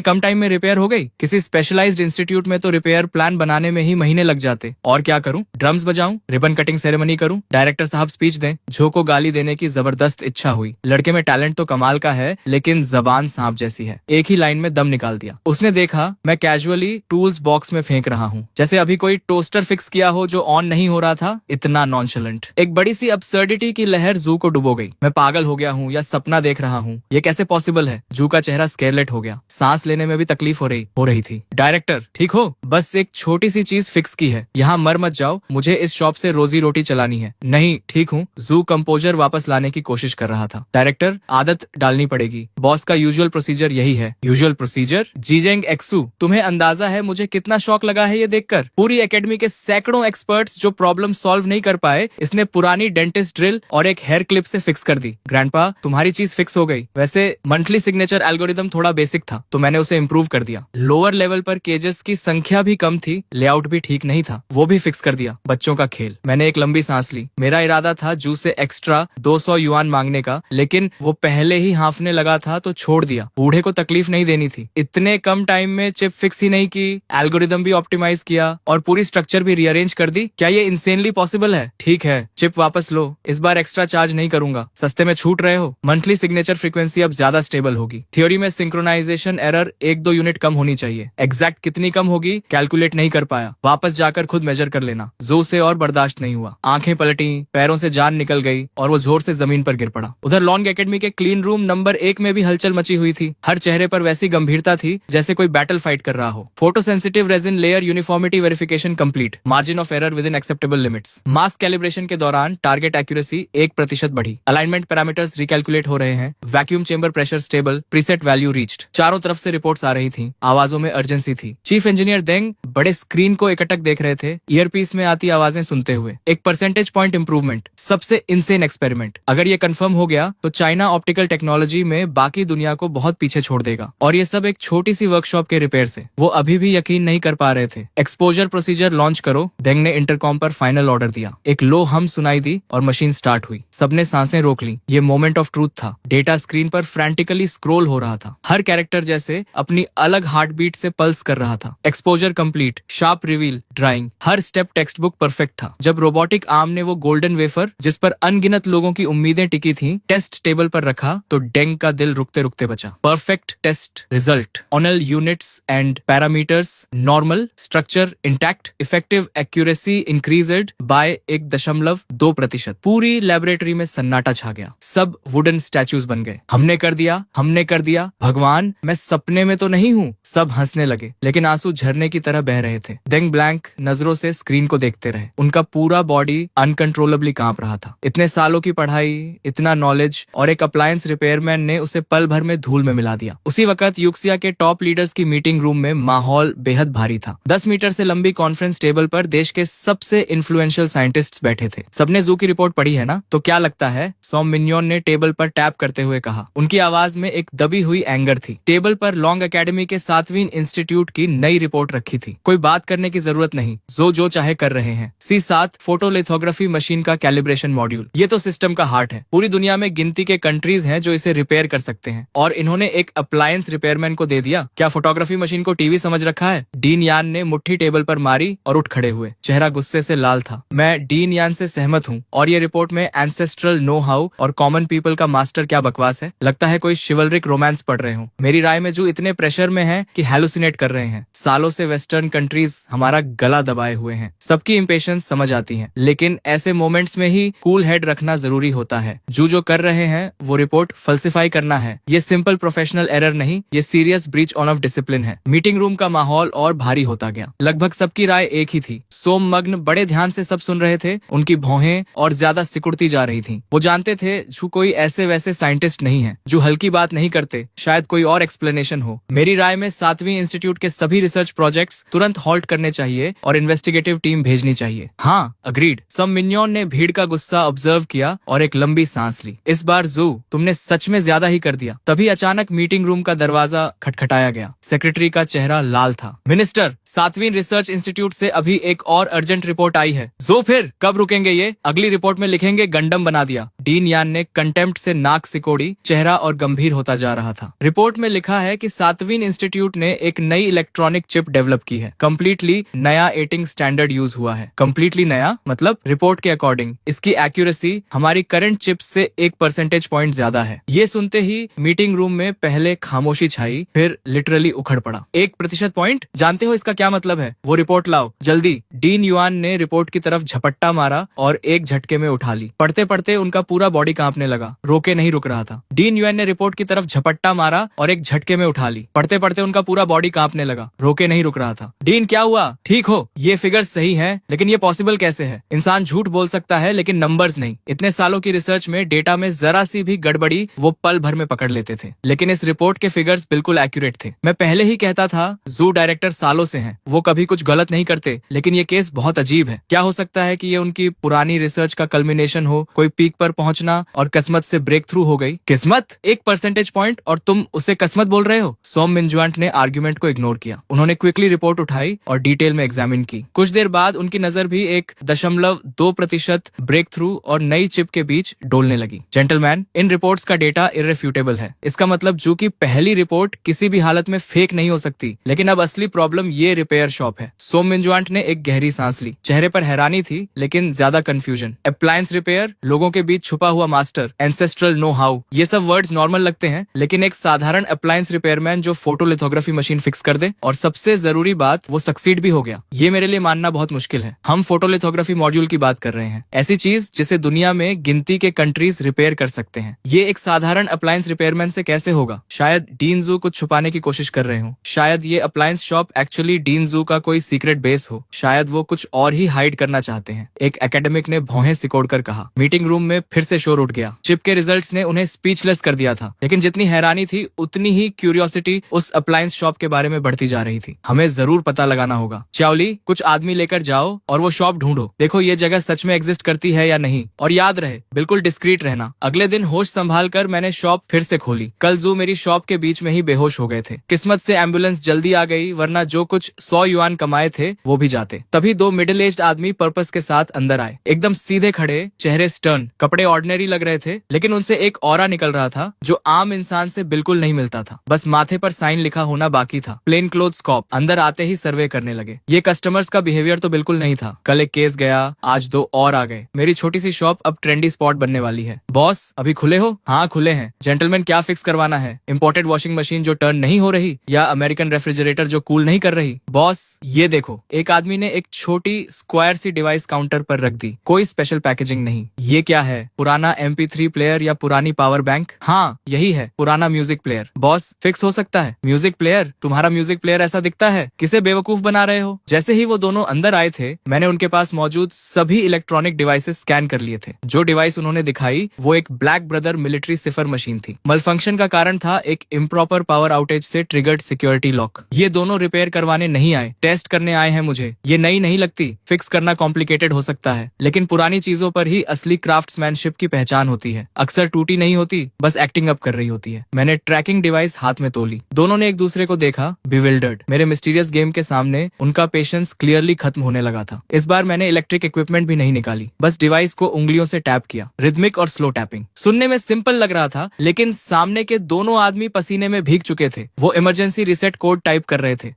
कम टाइम में रिपेयर हो गई? किसी स्पेशलाइज्ड इंस्टीट्यूट में तो रिपेयर प्लान बनाने में ही महीने लग जाते। और क्या करूं? ड्रम्स बजाऊं? रिबन कटिंग सेरेमनी करूं? डायरेक्टर साहब स्पीच दें? झो को गाली देने की जबरदस्त इच्छा हुई। लड़के में टैलेंट तो कमाल का है, लेकिन जबान सांप जैसी है। एक ही लाइन में दम निकाल दिया। उसने देखा मैं कैजुअली टूल्स बॉक्स में फेंक रहा हूँ, जैसे अभी कोई टोस्टर फिक्स किया हो जो ऑन नहीं हो रहा था। इतना नॉनशलेंट। एक बड़ी सी अब्सर्डिटी की लहर जू को डुबो गई। मैं पागल हो गया हूँ या सपना देख रहा हूँ? ये कैसे पॉसिबल है? जू का चेहरा स्केरलेट हो गया। सांस लेने में भी तकलीफ हो रही थी। डायरेक्टर ठीक हो? बस एक छोटी सी चीज फिक्स की है, यहाँ मर मत जाओ, मुझे इस शॉप से रोजी रोटी चलानी है। नहीं ठीक हूँ। जू कंपोजर वापस लाने की कोशिश कर रहा था। डायरेक्टर आदत डालनी पड़ेगी, बॉस का यूजुअल प्रोसीजर यही है। Usual procedure? जीजेंग एक्सू, तुम्हें अंदाजा है मुझे कितना शौक लगा है ये देखकर? पूरी एकेडमी के सैकड़ों एक्सपर्ट्स जो प्रॉब्लम सॉल्व नहीं कर पाए, इसने पुरानी डेंटिस्ट ड्रिल और एक हेयर क्लिप से फिक्स कर दी। ग्रैंडपा तुम्हारी चीज फिक्स हो गई। वैसे मंथली सिग्नेचर एल्गोरिदम थोड़ा बेसिक था तो मैंने उसे इम्प्रूव कर दिया। लोअर लेवल पर केजेस की संख्या भी कम थी, लेआउट भी ठीक नहीं था, वो भी फिक्स कर दिया। बच्चों का खेल। मैंने एक लंबी सांस ली। मेरा इरादा था जू से एक्स्ट्रा 200 युआन मांगने का, लेकिन वो पहले ही हांफने लगा था तो छोड़ दिया। बूढ़े को तकलीफ नहीं देनी थी। इतने कम टाइम में चिप फिक्स ही नहीं की, एल्गोरिदम भी ऑप्टिमाइज किया और पूरी स्ट्रक्चर भी रीअरेंज कर दी। क्या ये इंसेनली पॉसिबल है? ठीक है, चिप वापस लो, इस बार एक्स्ट्रा चार्ज नहीं करूंगा। सस्ते में छूट रहे हो। मंथली सिग्नेचर फ्रीक्वेंसी अब ज्यादा स्टेबल होगी। थ्योरी में सिंक्रोनाइजेशन एरर 1-2 यूनिट कम होनी चाहिए। एग्जैक्ट कितनी कम होगी कैलकुलेट नहीं कर पाया। वापस जाकर खुद मेजर कर लेना। जो से और बर्दाश्त नहीं हुआ। आंखें पलटी, पैरों से जान निकल गई और वो जोर से जमीन पर गिर पड़ा। उधर लॉन्ग एकेडमी के क्लीन रूम नंबर 1 में भी हलचल मची हुई थी। हर चेहरे पर वैसी गंभीरता थी जैसे कोई बैटल फाइट कर रहा हो। Photo sensitive resin layer uniformity verification specification complete, margin of error with in acceptable limits. Mass calibration के दौरान टारगेट एक्यूरेसी 1% बढ़ी, अलाइनमेंट पैरामीटर्स रिकैलकुलेट हो रहे हैं, vacuum chamber pressure stable, preset value reached. चारों तरफ से रिपोर्ट्स आ रही थी, आवाजों में अर्जेंसी थी। चीफ इंजीनियर देंग बड़े स्क्रीन को एकटक देख रहे थे, ईयरपीस में आती आवाजें सुनते हुए। एक परसेंटेज पॉइंट इंप्रूवमेंट, सबसे इंसेन एक्सपेरिमेंट। अगर ये कंफर्म हो गया तो चाइना ऑप्टिकल टेक्नोलॉजी में बाकी दुनिया को बहुत पीछे छोड़ देगा। और ये सब एक छोटी सी वर्कशॉप के रिपेयर से। वो अभी भी यकीन नहीं कर पा रहे थे। एक्सपोजर प्रोसीजर लॉन्च करो, देंग ने इंटरकॉम पर फाइनल ऑर्डर दिया। एक लो हम सुनाई दी और मशीन स्टार्ट हुई। सबने सांसें रोक ली। ये मोमेंट ऑफ ट्रूथ था। डेटा स्क्रीन पर फ्रैंटिकली स्क्रॉल हो रहा था, हर कैरेक्टर जैसे अपनी अलग हार्ट बीट से पल्स कर रहा था। Exposure complete, sharp reveal, drawing, हर स्टेप टेक्स्ट बुक परफेक्ट था। जब रोबोटिक आर्म ने वो गोल्डन वेफर जिस पर अनगिनत लोगों की उम्मीदें टिकी थी टेस्ट टेबल पर रखा तो डेंग का दिल रुकते रुकते बचा। Perfect test result, all units and parameters normal, structure intact, effective accuracy increased by 1.2%। पूरी लेबोरेटरी में सन्नाटा छा गया। सब वुडन स्टैचूज बन गए। हमने कर दिया, हमने कर दिया, भगवान मैं सपने में तो नहीं हूँ। सब हंसने लगे, लेकिन आंसू झरने की तरह बह रहे थे। देंग ब्लैंक नजरों से स्क्रीन को देखते रहे। उनका पूरा बॉडी अनकंट्रोलेबली कांप रहा था। इतने सालों की पढ़ाई, इतना नॉलेज, और एक अप्लायंस रिपेयरमैन ने उसे पल भर में धूल में मिला दिया। उसी वक्त यूक्सिया के टॉप लीडर्स की मीटिंग रूम में माहौल बेहद भारी था। 10 मीटर से लंबी कॉन्फ्रेंस टेबल पर देश के सबसे इन्फ्लुएंशियल साइंटिस्ट्स बैठे थे। सबने जू की रिपोर्ट पढ़ी है ना? तो क्या लगता है? सॉम मिन्योन ने टेबल पर टैप करते हुए कहा। उनकी आवाज में एक दबी हुई एंगर थी। टेबल पर लॉन्ग एकेडमी के 7वीं इंस्टीट्यूट की नई रिपोर्ट रखी थी। कोई बात करने की जरूरत नहीं, जो चाहे कर रहे हैं। C7 फोटोलिथोग्राफी मशीन का कैलिब्रेशन मॉड्यूल, ये तो सिस्टम का हार्ट है। पूरी दुनिया में गिनती के कंट्रीज हैं जो इसे रिपेयर कर सकते हैं, और इन्होंने एक अप्लायंस रिपेयरमैन को दे दिया। क्या फोटोग्राफी मशीन को टीवी समझ रखा है? डीन यान ने मुट्ठी टेबल पर मारी और उठ खड़े हुए। चेहरा गुस्से से लाल था। मैं डीन यान से सहमत हूँ, और ये रिपोर्ट में एंसेस्ट्रल नो हाउ और कॉमन पीपल का मास्टर क्या बकवास है। लगता है कोई शिवलरिक रोमांस पढ़ रहे हो। मेरी राय में जो इतने प्रेशर में है कि हैलुसिनेट कर रहे हैं। सालों से वेस्टर्न कंट्रीज हमारा गला दबाए हुए हैं। सबकी इम्पेशंस समझ आती है, लेकिन ऐसे मोमेंट्स में ही कूल हेड रखना जरूरी होता है। जो कर रहे हैं वो रिपोर्ट फल्सिफाई करना है। ये सिंपल प्रोफेशनल एरर नहीं, ये serious breach on off discipline है। मीटिंग रूम का माहौल और भारी होता गया। लगभग सबकी राय एक ही थी। सोममग्न बड़े ध्यान से सब सुन रहे थे। उनकी भौहें और ज्यादा सिकुड़ती जा रही थीं। वो जानते थे जो कोई ऐसे वैसे साइंटिस्ट नहीं है जो हल्की बात नहीं करते। शायद कोई और एक्सप्लेनेशन हो। मेरी राय में 7वीं इंस्टीट्यूट के सभी रिसर्च प्रोजेक्ट्स तुरंत हॉल्ट करने चाहिए और इन्वेस्टिगेटिव टीम भेजनी चाहिए। हाँ, अग्रीड। सम मिन्योन ने भीड़ का गुस्सा ऑब्जर्व किया और एक लंबी सांस ली। इस बार जू, तुमने सच में ज्यादा ही कर दिया। तभी अचानक मीटिंग रूम का दरवाजा खटखटाया गया। सेक्रेटरी का चेहरा लाल था। मिनिस्टर, 7वीं रिसर्च इंस्टीट्यूट से अभी एक और अर्जेंट रिपोर्ट आई है। जो फिर कब रुकेंगे? ये अगली रिपोर्ट में लिखेंगे गंडम बना दिया। डीन यान ने कंटेम्प्ट से नाक सिकोड़ी। चेहरा और गंभीर होता जा रहा था। रिपोर्ट में लिखा है कि 7वीं इंस्टीट्यूट ने एक नई इलेक्ट्रॉनिक चिप डेवलप की है। कम्प्लीटली नया एटिंग स्टैंडर्ड यूज हुआ है। कम्प्लीटली नया मतलब रिपोर्ट के अकॉर्डिंग इसकी एक्यूरेसी हमारी करंट चिप्स से 1% पॉइंट ज्यादा है। ये सुनते ही मीटिंग रूम में पहले खामोशी छाई, फिर लिटरली उखड़ पड़ा। 1% पॉइंट? जानते हो इसका क्या मतलब है? वो रिपोर्ट लाओ जल्दी। डीन युआन ने रिपोर्ट की तरफ झपट्टा मारा और एक झटके में उठा ली। पढ़ते पढ़ते उनका पूरा बॉडी कांपने लगा। रोके नहीं रुक रहा था। डीन युआन ने रिपोर्ट की तरफ झपट्टा मारा और एक झटके में उठा ली। पढ़ते पढ़ते उनका पूरा बॉडी कांपने लगा। रोके नहीं रुक रहा था। डीन, क्या हुआ? ठीक हो? ये फिगर्स सही हैं, लेकिन ये पॉसिबल कैसे है? इंसान झूठ बोल सकता है लेकिन नंबर्स नहीं। इतने सालों की रिसर्च में डेटा में जरा सी भी गड़बड़ी वो पल भर में पकड़ लेते थे, लेकिन इस रिपोर्ट के फिगर्स बिल्कुल एक्यूरेट थे। मैं पहले ही कहता था जू डायरेक्टर सालों से हैं, वो कभी कुछ गलत नहीं करते, लेकिन ये केस बहुत अजीब है। क्या हो सकता है कि ये उनकी पुरानी रिसर्च का कल्मिनेशन हो, कोई पीक पर पहुंचना और किस्मत से ब्रेक थ्रू हो गई। किस्मत? 1% पॉइंट और तुम उसे किस्मत बोल रहे हो? सोम मिन्जुआंट ने आर्ग्यूमेंट को इग्नोर किया। उन्होंने क्विकली रिपोर्ट उठाई और डिटेल में एग्जामिन की। कुछ देर बाद उनकी नजर भी 1.2% ब्रेक थ्रू और नई चिप के बीच डोलने लगी। जेंटलमैन, इन रिपोर्ट्स का डेटा इररेफ्यूटेबल है। इसका मतलब जू की पहली रिपोर्ट किसी भी हालत में फेक नहीं हो सकती। लेकिन अब असली प्रॉब्लम ये रिपेयर शॉप है। सोम मिन्जुआंट ने एक गहरी सांस ली। चेहरे पर हैरानी थी लेकिन ज्यादा कंफ्यूजन। अप्लायंस रिपेयर, लोगों के बीच छुपा हुआ मास्टर, एंसेस्ट्रल नो हाउ, ये सब वर्ड्स नॉर्मल लगते हैं, लेकिन एक साधारण अप्लायंस रिपेयरमैन जो फोटोलिथोग्राफी मशीन फिक्स कर दे और सबसे जरूरी बात वो सक्सीड भी हो गया, ये मेरे लिए मानना बहुत मुश्किल है। हम फोटोलिथोग्राफी मॉड्यूल की बात कर रहे हैं, ऐसी चीज जिसे दुनिया में गिनती के कंट्रीज रिपेयर कर सकते हैं। ये एक साधारण अप्लायंस रिपेयरमैन से कैसे होगा? शायद डीन जू कुछ छुपाने की कोशिश कर रहे हो। शायद ये अप्लायंस शॉप एक्चुअली डीन जू का कोई सीक्रेट सीक्रेट बेस हो, शायद वो कुछ और ही हाइड करना चाहते हैं, एक एकेडमिक ने भौहें सिकोड़कर कहा। मीटिंग रूम में फिर से शोर उठ गया। चिप के रिजल्ट्स ने उन्हें स्पीचलेस कर दिया था, लेकिन जितनी हैरानी थी उतनी ही क्यूरियोसिटी उस अप्लायंस शॉप के बारे में बढ़ती जा रही थी। हमें जरूर पता लगाना होगा। चावली, कुछ आदमी लेकर जाओ और वो शॉप ढूंढो। देखो ये जगह सच में एग्जिस्ट करती है या नहीं, और याद रहे बिल्कुल डिस्क्रीट रहना। अगले दिन होश संभाल कर मैंने शॉप फिर से खोली। कल जू मेरी शॉप के बीच में ही बेहोश हो गए थे। किस्मत से एम्बुलेंस जल्दी आ गई, वरना जो कुछ 100 युआन कमाए थे वो भी जाते। तभी 2 मिडिल एज्ड आदमी पर्पस के साथ अंदर आए, एकदम सीधे खड़े, चेहरे स्टर्न, कपड़े ऑर्डिनरी लग रहे थे, लेकिन उनसे एक ऑरा निकल रहा था जो आम इंसान से बिल्कुल नहीं मिलता था। बस माथे पर साइन लिखा होना बाकी था। Plain clothes cop. अंदर आते ही सर्वे करने लगे। ये कस्टमर्स का बिहेवियर तो बिल्कुल नहीं था। कल एक केस गया, आज 2 और आ गए। मेरी छोटी सी शॉप अब ट्रेंडी स्पॉट बनने वाली है। बॉस, अभी खुले हो? हाँ खुले हैं। जेंटलमैन, क्या फिक्स करवाना है? इम्पोर्टेड वॉशिंग मशीन जो टर्न नहीं हो रही, या अमेरिकन रेफ्रिजरेटर जो कूल नहीं कर रही? बॉस ये देखो। एक आदमी ने एक छोटी स्क्वायर सी डिवाइस काउंटर पर रख दी। कोई स्पेशल पैकेजिंग नहीं। ये क्या है? पुराना MP3 प्लेयर या पुरानी पावर बैंक? हाँ यही है, पुराना म्यूजिक प्लेयर। बॉस, फिक्स हो सकता है। Music player? तुम्हारा म्यूजिक प्लेयर ऐसा दिखता है? किसे बेवकूफ बना रहे हो? जैसे ही वो दोनों अंदर आए थे, मैंने उनके पास मौजूद सभी इलेक्ट्रॉनिक डिवाइसेस स्कैन कर लिए थे। जो डिवाइस उन्होंने दिखाई वो एक ब्लैक ब्रदर मिलिट्री सिफर मशीन थी। मलफंक्शन का कारण था एक इम्प्रॉपर पावर आउटेज से ट्रिगर्ड सिक्योरिटी लॉक। ये दोनों रिपेयर करवाने नहीं आए, टेस्ट करने आए हैं मुझे। ये नई नहीं लगती, फिक्स करना कॉम्प्लिकेटेड हो सकता है, लेकिन पुरानी चीजों पर ही असली क्राफ्ट्समैनशिप की पहचान होती है। अक्सर टूटी नहीं होती, बस एक्टिंग अप कर रही होती है। मैंने ट्रैकिंग डिवाइस हाथ में तोली। दोनों ने एक दूसरे को देखा, बिविल्डर्ड। मेरे मिस्टीरियस गेम के सामने उनका पेशेंस क्लियरली खत्म होने लगा था। इस बार मैंने इलेक्ट्रिक इक्विपमेंट भी नहीं निकाली, बस डिवाइस को उंगलियों से टैप किया। रिदमिक और स्लो टैपिंग। सुनने में सिंपल लग रहा था, लेकिन सामने के दोनों आदमी पसीने में भीग चुके थे। वो इमरजेंसी रिसेट कोड टाइप कर रहे थे।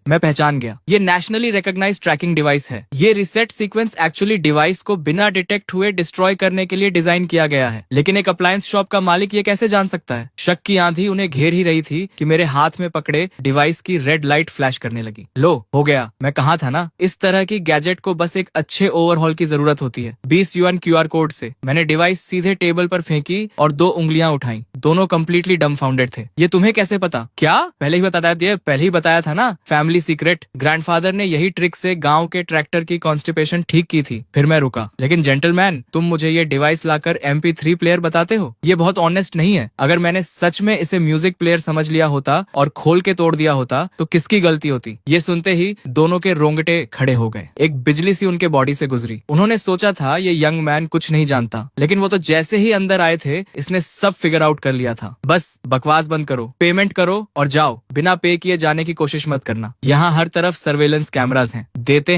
मैं पहचान गया, ये नेशनली रिकॉग्नाइज्ड ट्रैकिंग डिवाइस है। ये रिसेट सीक्वेंस एक्चुअली डिवाइस को बिना डिटेक्ट हुए डिस्ट्रॉय करने के लिए डिजाइन किया गया है। लेकिन एक अप्लायंस शॉप का मालिक ये कैसे जान सकता है? शक की आंधी उन्हें घेर ही रही थी कि मेरे हाथ में पकड़े डिवाइस की रेड लाइट फ्लैश करने लगी। लो, हो गया। मैं कहा था ना, इस तरह की गैजेट को बस एक अच्छे ओवरहॉल की जरूरत होती है। 20 युआन QR कोड से मैंने डिवाइस सीधे टेबल पर फेंकी और 2 उंगलियां उठाई। दोनों कम्प्लीटली डम्फाउंडेड थे। ये तुम्हें कैसे पता? क्या पहले ही बताया था ना, फैमिली सीक्रेट। ग्रैंडफादर ने यही ट्रिक से गांव के ट्रैक्टर की कॉन्स्टिपेशन ठीक की थी। फिर मैं रुका। लेकिन जेंटलमैन, तुम मुझे ये डिवाइस लाकर MP3 प्लेयर बताते हो? ये बहुत ऑनेस्ट नहीं है। अगर मैंने सच में इसे म्यूजिक प्लेयर समझ लिया होता और खोल के तोड़ दिया होता तो किसकी गलती होती? ये सुनते ही दोनों के रोंगटे खड़े हो गए। एक बिजली सी उनके बॉडी से गुजरी। उन्होंने सोचा था ये यंग मैन कुछ नहीं जानता, लेकिन वो तो जैसे ही अंदर आए थे, इसने सब फिगर आउट कर लिया था। बस बकवास बंद करो, पेमेंट करो और जाओ। बिना पे किए जाने की कोशिश मत करना। यहाँ हर तरफ सर्वेलेंस कैमरास हैं। देते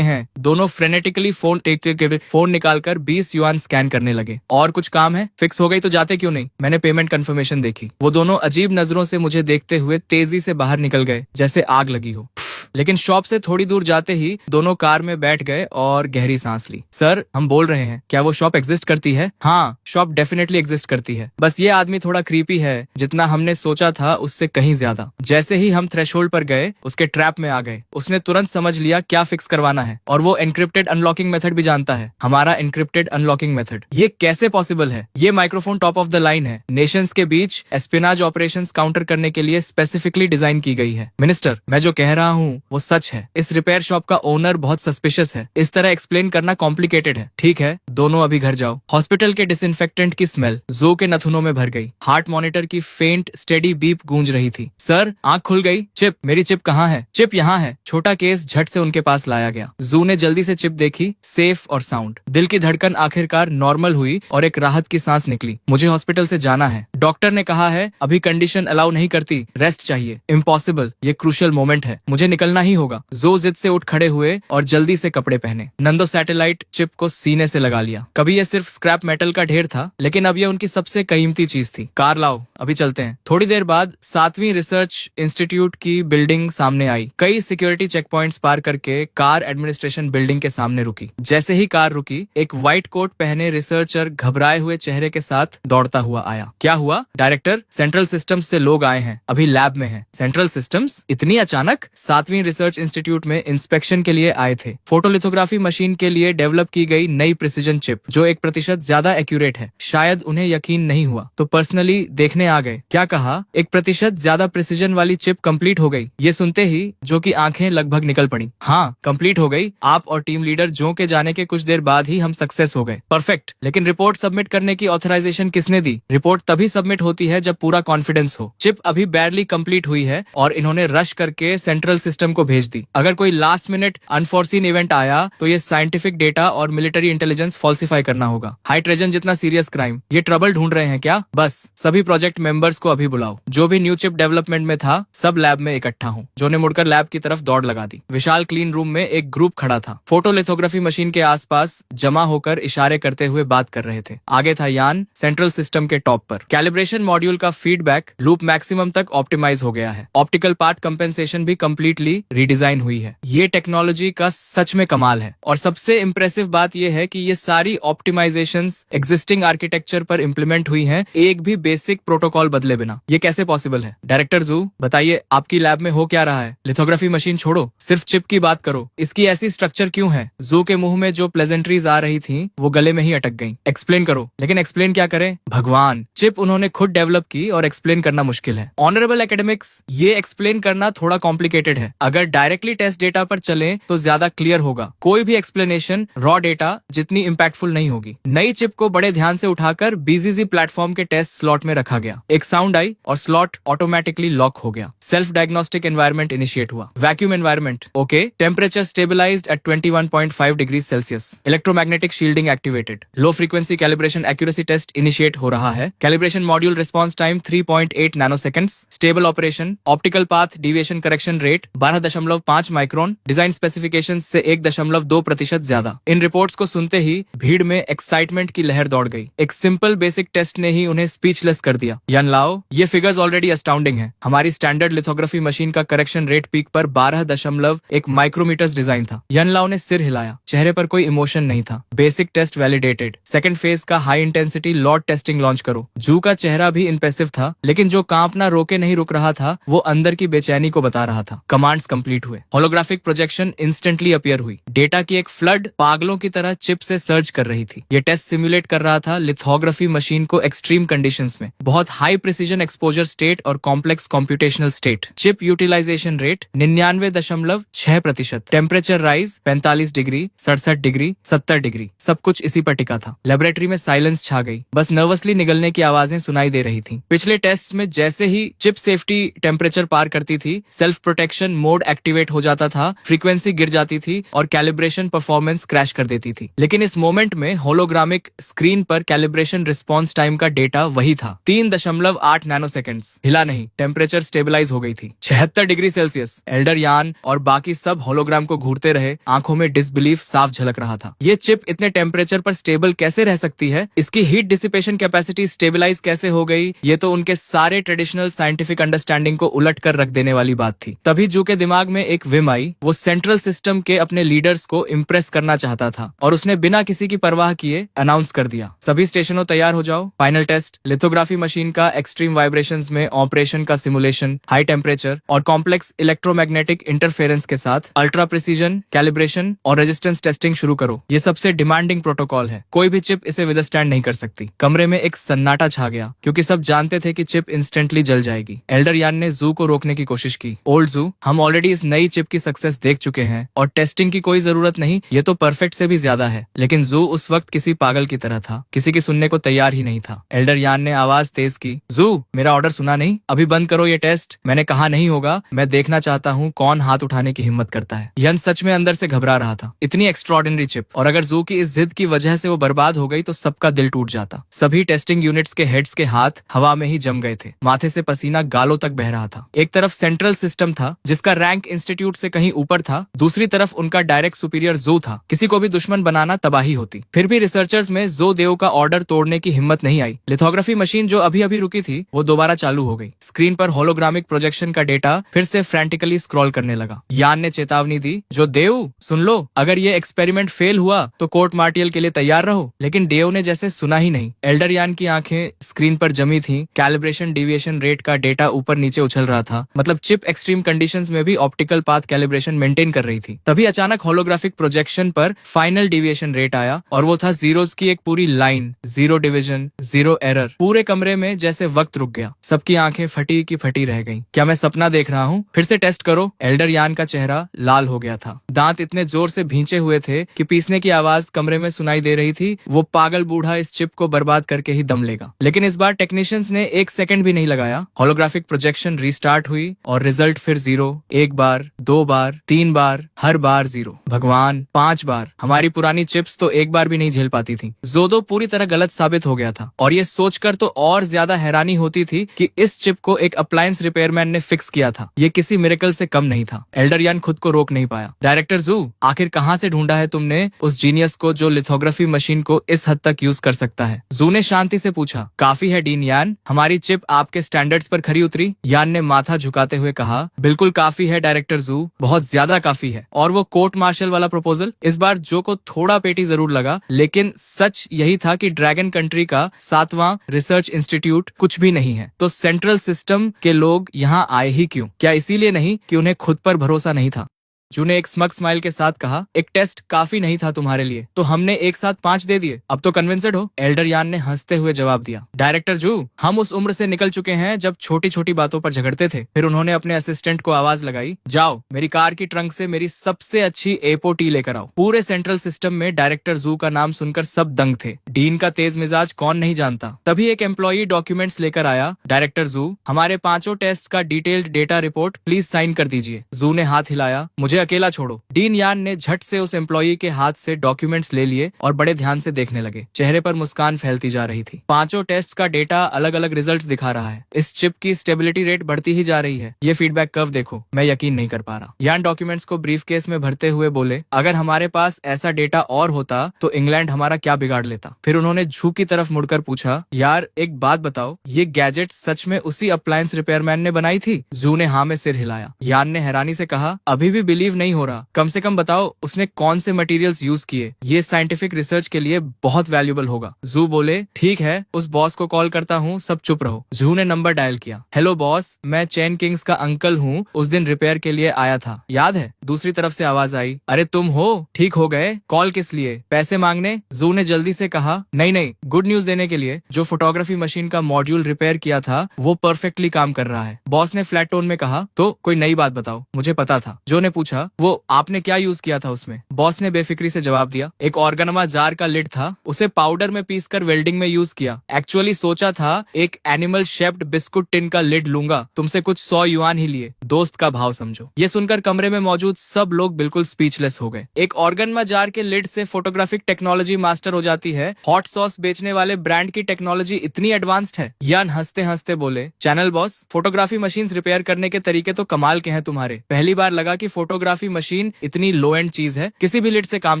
हैं। दोनों फ्रेनेटिकली फोन निकालकर 20 युआन स्कैन करने लगे। और कुछ काम है? फिक्स हो गई तो जाते क्यों नहीं? मैंने पेमेंट कंफर्मेशन देखी। वो दोनों अजीब नजरों से मुझे देखते हुए तेजी से बाहर निकल गए, जैसे आग लगी हो। लेकिन शॉप से थोड़ी दूर जाते ही दोनों कार में बैठ गए और गहरी सांस ली। सर, हम बोल रहे हैं, क्या वो शॉप एग्जिस्ट करती है? हाँ, शॉप डेफिनेटली एग्जिस्ट करती है। बस ये आदमी थोड़ा क्रीपी है, जितना हमने सोचा था उससे कहीं ज्यादा। जैसे ही हम थ्रेशोल्ड पर गए, उसके ट्रैप में आ गए। उसने तुरंत समझ लिया क्या फिक्स करवाना है, और वो एनक्रिप्टेड अनलॉकिंग मेथड भी जानता है। हमारा एनक्रिप्टेड अनलॉकिंग मेथड। ये कैसे पॉसिबल है? ये microphone top of the line है। नेशंस के बीच एस्पिनाज ऑपरेशंस काउंटर करने के लिए स्पेसिफिकली डिजाइन की गई है। मिनिस्टर, मैं जो कह रहा हूँ वो सच है। इस रिपेयर शॉप का ओनर बहुत सस्पिशियस है। इस तरह एक्सप्लेन करना कॉम्प्लिकेटेड है। ठीक है, दोनों अभी घर जाओ। हॉस्पिटल के डिसइंफेक्टेंट की स्मेल जो के नथुनों में भर गई। हार्ट मॉनिटर की फेंट स्टेडी बीप गूंज रही थी। सर, आंख खुल गई। चिप, मेरी चिप कहाँ है? चिप यहाँ है। छोटा केस झट से उनके पास लाया गया। जू ने जल्दी से चिप देखी, सेफ और साउंड। दिल की धड़कन आखिरकार नॉर्मल हुई और एक राहत की सांस निकली। मुझे हॉस्पिटल से जाना है। डॉक्टर ने कहा है अभी कंडीशन अलाउ नहीं करती, रेस्ट चाहिए। इम्पॉसिबल, ये क्रूशियल मोमेंट है, मुझे निकलना ही होगा। जो जिद से उठ खड़े हुए और जल्दी से कपड़े पहने। नंदो सैटेलाइट चिप को सीने से लगा लिया। कभी ये सिर्फ स्क्रैप मेटल का ढेर था, लेकिन अब ये उनकी सबसे कीमती चीज थी। कार लाओ, अभी चलते हैं। थोड़ी देर बाद 7वीं रिसर्च इंस्टीट्यूट की बिल्डिंग सामने आई। कई सिक्योरिटी चेक पॉइंट्स पार करके कार एडमिनिस्ट्रेशन बिल्डिंग के सामने रुकी। जैसे ही कार रुकी, एक व्हाइट कोट पहने रिसर्चर घबराए हुए चेहरे के साथ दौड़ता हुआ आया। क्या हुआ? हुआ? डायरेक्टर, सेंट्रल सिस्टम्स से लोग आए हैं, अभी लैब में हैं। Central systems? इतनी अचानक? 7वीं रिसर्च इंस्टीट्यूट में इंस्पेक्शन के लिए आए थे। फोटोलिथोग्राफी मशीन के लिए डेवलप की गई नई प्रिसीजन चिप जो 1% ज्यादा एक्यूरेट है। शायद उन्हें यकीन नहीं हुआ तो पर्सनली देखने आ गए। क्या कहा? 1% ज्यादा प्रिसीजन वाली चिप कंप्लीट हो गई। ये सुनते ही जो की आंखें लगभग निकल पड़ी। हाँ, कंप्लीट हो गई। आप और टीम लीडर जो के जाने के कुछ देर बाद ही हम सक्सेस हो गए। परफेक्ट। लेकिन रिपोर्ट सबमिट करने की ऑथराइजेशन किसने दी? रिपोर्ट तभी सबमिट होती है जब पूरा कॉन्फिडेंस हो। चिप अभी बैरली कंप्लीट हुई है और इन्होंने रश करके सेंट्रल सिस्टम को भेज दी। अगर कोई लास्ट मिनट अनफोर्सीन इवेंट आया तो ये साइंटिफिक डेटा और मिलिट्री इंटेलिजेंस फॉल्सिफाई करना होगा। हाई ट्रेजन जितना सीरियस क्राइम। ये ट्रबल ढूंढ रहे हैं क्या? बस सभी प्रोजेक्ट मेंबर्स को अभी बुलाओ। जो भी न्यू चिप डेवलपमेंट में था सब लैब में इकट्ठा हो। जो ने मुड़कर लैब की तरफ दौड़ लगा दी। विशाल क्लीन रूम में एक ग्रुप खड़ा था। फोटोलिथोग्राफी मशीन के आसपास जमा होकर इशारे करते हुए बात कर रहे थे। आगे था यान, सेंट्रल सिस्टम के टॉप पर। कैलिब्रेशन मॉड्यूल का फीडबैक लूप मैक्सिमम तक ऑप्टिमाइज हो गया है। ऑप्टिकल पार्ट कंपेंसेशन भी कंप्लीटली रीडिजाइन हुई है। ये टेक्नोलॉजी का सच में कमाल है। और सबसे इंप्रेसिव बात यह है कि ये सारी ऑप्टिमाइजेशंस एग्जिस्टिंग आर्किटेक्चर पर इंप्लीमेंट हुई हैं, एक भी बेसिक प्रोटोकॉल बदले बिना। ये कैसे पॉसिबल है? डायरेक्टर जू, बताइए आपकी लैब में हो क्या रहा है? लिथोग्राफी मशीन छोड़ो, सिर्फ चिप की बात करो। इसकी ऐसी स्ट्रक्चर क्यों है? जू के मुंह में जो प्लेजेंट्रीज आ रही थी वो गले में ही अटक गईं। एक्सप्लेन करो। लेकिन एक्सप्लेन क्या करें? भगवान, चिप उन्होंने खुद डेवलप की और एक्सप्लेन करना मुश्किल है। ऑनरेबल एकेडमिक्स, ये एक्सप्लेन करना थोड़ा कॉम्प्लिकेटेड है। अगर डायरेक्टली टेस्ट डेटा पर चलें तो ज्यादा क्लियर होगा। कोई भी एक्सप्लेनेशन रॉ डेटा जितनी इम्पैक्टफुल नहीं होगी। नई चिप को बड़े ध्यान से उठाकर बीजीजी प्लेटफॉर्म के टेस्ट स्लॉट में रखा गया। एक साउंड आई और स्लॉट ऑटोमेटिकली लॉक हो गया। सेल्फ डायग्नोस्टिक एनवायरनमेंट इनिशिएट हुआ। Vacuum environment, okay. Temperature stabilized at 21.5 degree Celsius. Electromagnetic shielding activated. Low frequency calibration accuracy test initiate हो रहा है। Calibration module response time 3.8 nanoseconds. Stable operation. Optical path deviation correction rate 12.5 micron. Design specification से 1.2% ज्यादा। इन reports को सुनते ही भीड़ में excitement की लहर दौड़ गई। एक सिंपल बेसिक टेस्ट ने ही उन्हें स्पीचलेस कर दिया। यान लाओ, ये फिगर्स ऑलरेडी अस्टाउंडिंग है। हमारी स्टैंडर्ड लिथोग्राफी मशीन का करेक्शन रेट पीक पर 12.1 माइक्रोमीटर्स डिजाइन था। यान लाओ ने सिर हिलाया। चेहरे पर कोई इमोशन नहीं था। Basic test validated. Second phase का high intensity lot testing launch करो। जू का चेहरा भी इम्प्रेसिव था, लेकिन जो कांपना रोके नहीं रुक रहा था वो अंदर की बेचैनी को बता रहा था। कमांड्स कंप्लीट हुए। होलोग्राफिक प्रोजेक्शन इंस्टेंटली अपीयर हुई। डेटा की एक फ्लड पागलों की तरह चिप से सर्च कर रही थी। ये टेस्ट सिमुलेट कर रहा था लिथोग्राफी मशीन को एक्सट्रीम कंडीशंस में, बहुत हाई प्रिसीजन एक्सपोजर स्टेट और complex computational state. Chip utilisation rate 99.6%। Temperature rise 45 degree, 67 degree, 70 degree. सब कुछ इसी पर टिका था। लेबोरेटरी में साइलेंस छा गई। बस नर्वसली निगलने की आवाजें सुनाई दे रही थी। पिछले टेस्ट में जैसे ही चिप सेफ्टी टेम्परेचर पार करती थी, सेल्फ प्रोटेक्शन मोड एक्टिवेट हो जाता था, फ्रीक्वेंसी गिर जाती थी और कैलिब्रेशन परफॉर्मेंस क्रैश कर देती थी। लेकिन इस मोमेंट में होलोग्रामिक स्क्रीन पर कैलिब्रेशन रिस्पॉन्स टाइम का डेटा वही था, 3.8 नैनोसेकंड्स। हिला नहीं। टेम्परेचर स्टेबलाइज हो गई थी, 76 डिग्री सेल्सियस। एल्डर यान और बाकी सब होलोग्राम को घूरते रहे। आंखों में डिसबिलीफ साफ झलक रहा था। ये चिप इतने टेम्परेचर पर स्टेबल कैसे रह सकती है? इसकी हीट डिसिपेशन कैपेसिटी स्टेबलाइज कैसे हो गई? ये तो उनके सारे ट्रेडिशनल साइंटिफिक अंडरस्टैंडिंग को उलट कर रख देने वाली बात थी। तभी जू के दिमाग में एक विम आई। वो सेंट्रल सिस्टम के अपने लीडर्स को इम्प्रेस करना चाहता था और उसने बिना किसी की परवाह किए अनाउंस कर दिया, सभी स्टेशनों तैयार हो जाओ। फाइनल टेस्ट, लिथोग्राफी मशीन का एक्सट्रीम वाइब्रेशंस में ऑपरेशन का सिमुलेशन, हाई टेम्परेचर और कॉम्प्लेक्स इलेक्ट्रोमैग्नेटिक इंटरफेरेंस के साथ अल्ट्रा प्रिसीजन, कैलिब्रेशन और रेजिस्टेंस टेस्टिंग शुरू करो। ये सबसे डिमांडिंग प्रोटोकॉल है। कोई भी चिप इसे विदस्टैंड नहीं कर सकती। कमरे में एक सन्नाटा छा गया क्योंकि सब जानते थे कि चिप इंस्टेंटली जल जाएगी। एल्डर यान ने जू को रोकने की कोशिश की। ओल्ड जू, हम ऑलरेडी इस नई चिप की सक्सेस देख चुके हैं और टेस्टिंग की कोई जरूरत नहीं। ये तो परफेक्ट से भी ज्यादा है। लेकिन जू उस वक्त किसी पागल की तरह था, किसी की सुनने को तैयार ही नहीं था। एल्डर यान ने आवाज तेज की, जू, मेरा ऑर्डर सुना नहीं? अभी बंद करो ये टेस्ट। मैंने कहा नहीं होगा। मैं देखना चाहता हूँ कौन हाथ उठाने की हिम्मत करता है। यन सच में अंदर से घबरा रहा था। इतनी एक्स्ट्रॉर्डिनरी चिप, और अगर जू की इस जिद की वजह से वो बर्बाद हो गई तो सबका दिल टूट जाता। सभी टेस्टिंग यूनिट्स के हेड्स के हाथ हवा में ही जम गए थे। माथे से पसीना गालों तक बह रहा था। एक तरफ सेंट्रल सिस्टम था जिसका रैंक इंस्टीट्यूट से कहीं ऊपर था, दूसरी तरफ उनका डायरेक्ट सुपीरियर जू था। किसी को भी दुश्मन बनाना तबाही होती। फिर भी रिसर्चर्स में जो देव का ऑर्डर तोड़ने की हिम्मत नहीं आई। लिथोग्राफी मशीन जो अभी अभी रुकी थी वो दोबारा चालू हो गई। स्क्रीन पर होलोग्रामिक प्रोजेक्शन का डेटा फिर से फ्रैंटिकली स्क्रॉल करने लगा। यान ने चेतावनी दी, जो देव, सुन लो, अगर ये एक्सपेरिमेंट फेल हुआ तो कोर्ट मार्टियल के लिए तैयार रहो। लेकिन देव ने जैसे सुना ही नहीं। एल्डर यान की आंखें स्क्रीन पर जमी थी। कैलिब्रेशन डिविएशन रेट का डेटा ऊपर नीचे उछल रहा था, मतलब चिप एक्सट्रीम कंडीशंस में भी ऑप्टिकल पाथ कैलिब्रेशन मेंटेन कर रही थी। तभी अचानक होलोग्राफिक प्रोजेक्शन पर फाइनल डिविएशन रेट आया और वो था जीरोस की एक पूरी लाइन, 0 डिवीजन, 0 एरर। पूरे कमरे में जैसे वक्त रुक गया, सबकी आंखें फटी की फटी रह गईं। क्या मैं सपना देख रहा हूँ? फिर से टेस्ट करो। एल्डर यान का चेहरा लाल हो गया था, दांत इतने जोर से भींचे हुए थे कि पीसने की आवाज कमरे में सुनाई दे रही थी। वो पागल बूढ़ा इस चिप को बर्बाद करके ही दम लेगा। लेकिन इस बार टेक्नीशियंस ने 1 सेकंड भी नहीं लगाया। होलोग्राफिक प्रोजेक्शन रीस्टार्ट हुई और रिजल्ट फिर 0, 1 बार, 2 बार, 3 बार, हर बार 0। भगवान, 5 बार। हमारी पुरानी चिप्स तो 1 बार भी नहीं झेल पाती थी। जोदो पूरी तरह गलत साबित हो गया था और ये सोचकर तो और ज्यादा हैरानी होती थी कि इस चिप को एक अप्लायंस रिपेयरमैन ने फिक्स किया था। ये किसी मिरेकल से कम नहीं था। एल्डर यान खुद को रोक नहीं पाया। डायरेक्टर जू, आखिर कहाँ से ढूंढा है तुमने उस जीनियस को जो लिथोग्राफी मशीन को इस हद तक यूज कर सकता है? जू ने शांति से पूछा। काफी है डीन यान, हमारी चिप आपके स्टैंडर्ड्स पर खरी उतरी? यान ने माथा झुकाते हुए कहा। बिल्कुल काफी है डायरेक्टर जू, बहुत ज्यादा काफी है। और वो कोर्ट मार्शल वाला प्रपोजल? इस बार जो को थोड़ा पेटी जरूर लगा, लेकिन सच यही था कि ड्रैगन कंट्री का 7वां रिसर्च इंस्टीट्यूट कुछ भी नहीं है। तो सेंट्रल सिस्टम के लोग यहाँ आए ही क्यों? क्या इसीलिए नहीं कि उन्हें खुद पर भरोसा नहीं था? जू ने एक स्मग स्माइल के साथ कहा। एक टेस्ट काफी नहीं था तुम्हारे लिए, तो हमने एक साथ 5 दे दिए। अब तो कन्विंस्ड हो? एल्डर यान ने हंसते हुए जवाब दिया। डायरेक्टर जू, हम उस उम्र से निकल चुके हैं जब छोटी छोटी बातों पर झगड़ते थे। फिर उन्होंने अपने असिस्टेंट को आवाज लगाई। जाओ, मेरी कार की ट्रंक से मेरी सबसे अच्छी एपो टी लेकर आओ। पूरे सेंट्रल सिस्टम में डायरेक्टर जू का नाम सुनकर सब दंग थे। डीन का तेज मिजाज कौन नहीं जानता। तभी एक एम्प्लॉई डॉक्यूमेंट्स लेकर आया। डायरेक्टर जू, हमारे 5 टेस्ट का detailed data report please sign कर दीजिए। जू ने हाथ हिलाया। मुझे अकेला छोड़ो। डीन यान ने झट से उस एम्प्लॉई के हाथ से डॉक्यूमेंट्स ले लिए और बड़े ध्यान से देखने लगे। चेहरे पर मुस्कान फैलती जा रही थी। 5 टेस्ट का डेटा अलग अलग रिजल्ट्स दिखा रहा है। इस चिप की स्टेबिलिटी रेट बढ़ती ही जा रही है। ये फीडबैक कर्व देखो, मैं यकीन नहीं कर पा रहा। यान डॉक्यूमेंट्स को ब्रीफ केस में भरते हुए बोले। अगर हमारे पास ऐसा डेटा और होता तो इंग्लैंड हमारा क्या बिगाड़ लेता? फिर उन्होंने झू की तरफ मुड़कर पूछा। यार एक बात बताओ, ये गैजेट सच में उसी अप्लायंस रिपेयरमैन ने बनाई थी? जू ने हाँ में सिर हिलाया। यान ने हैरानी से कहा। अभी भी बिलीव नहीं हो रहा। कम से कम बताओ उसने कौन से मटेरियल्स यूज किए। ये साइंटिफिक रिसर्च के लिए बहुत वैल्यूएबल होगा। जू बोले। ठीक है, उस बॉस को कॉल करता हूँ, सब चुप रहो। जू ने नंबर डायल किया। हेलो बॉस, मैं चैन किंग्स का अंकल हूँ, उस दिन रिपेयर के लिए आया था, याद है? दूसरी तरफ से आवाज आई। अरे तुम हो? ठीक हो गए? कॉल किस लिए? पैसे मांगने? जू ने जल्दी से कहा। नहीं नहीं, गुड न्यूज देने के लिए। जो फोटोग्राफी मशीन का मॉड्यूल रिपेयर किया था वो परफेक्टली काम कर रहा है। बॉस ने फ्लैट टोन में कहा। तो कोई नई बात बताओ, मुझे पता था। जो ने पूछा। वो आपने क्या यूज किया था उसमें? बॉस ने बेफिक्री से जवाब दिया। एक ऑर्गेनमा जार का लिड था, उसे पाउडर में पीसकर वेल्डिंग में यूज किया। एक्चुअली सोचा था एक एनिमल शेप्ड बिस्कुट टिन का लिड लूंगा, तुमसे कुछ 100 युआन ही लिए। दोस्त का भाव समझो। ये सुनकर कमरे में मौजूद सब लोग बिल्कुल स्पीचलेस हो गए। एक ऑर्गेनमा जार के लिड से फोटोग्राफिक टेक्नोलॉजी मास्टर हो जाती है। हॉट सॉस बेचने वाले ब्रांड की टेक्नोलॉजी इतनी एडवांस्ड है। यान हंसते हंसते बोले। Channel boss, photography machine repair करने के तरीके तो कमाल के हैं तुम्हारे। पहली बार लगा कि फोटोग्राफी मशीन इतनी लो एंड चीज है, किसी भी लिड से काम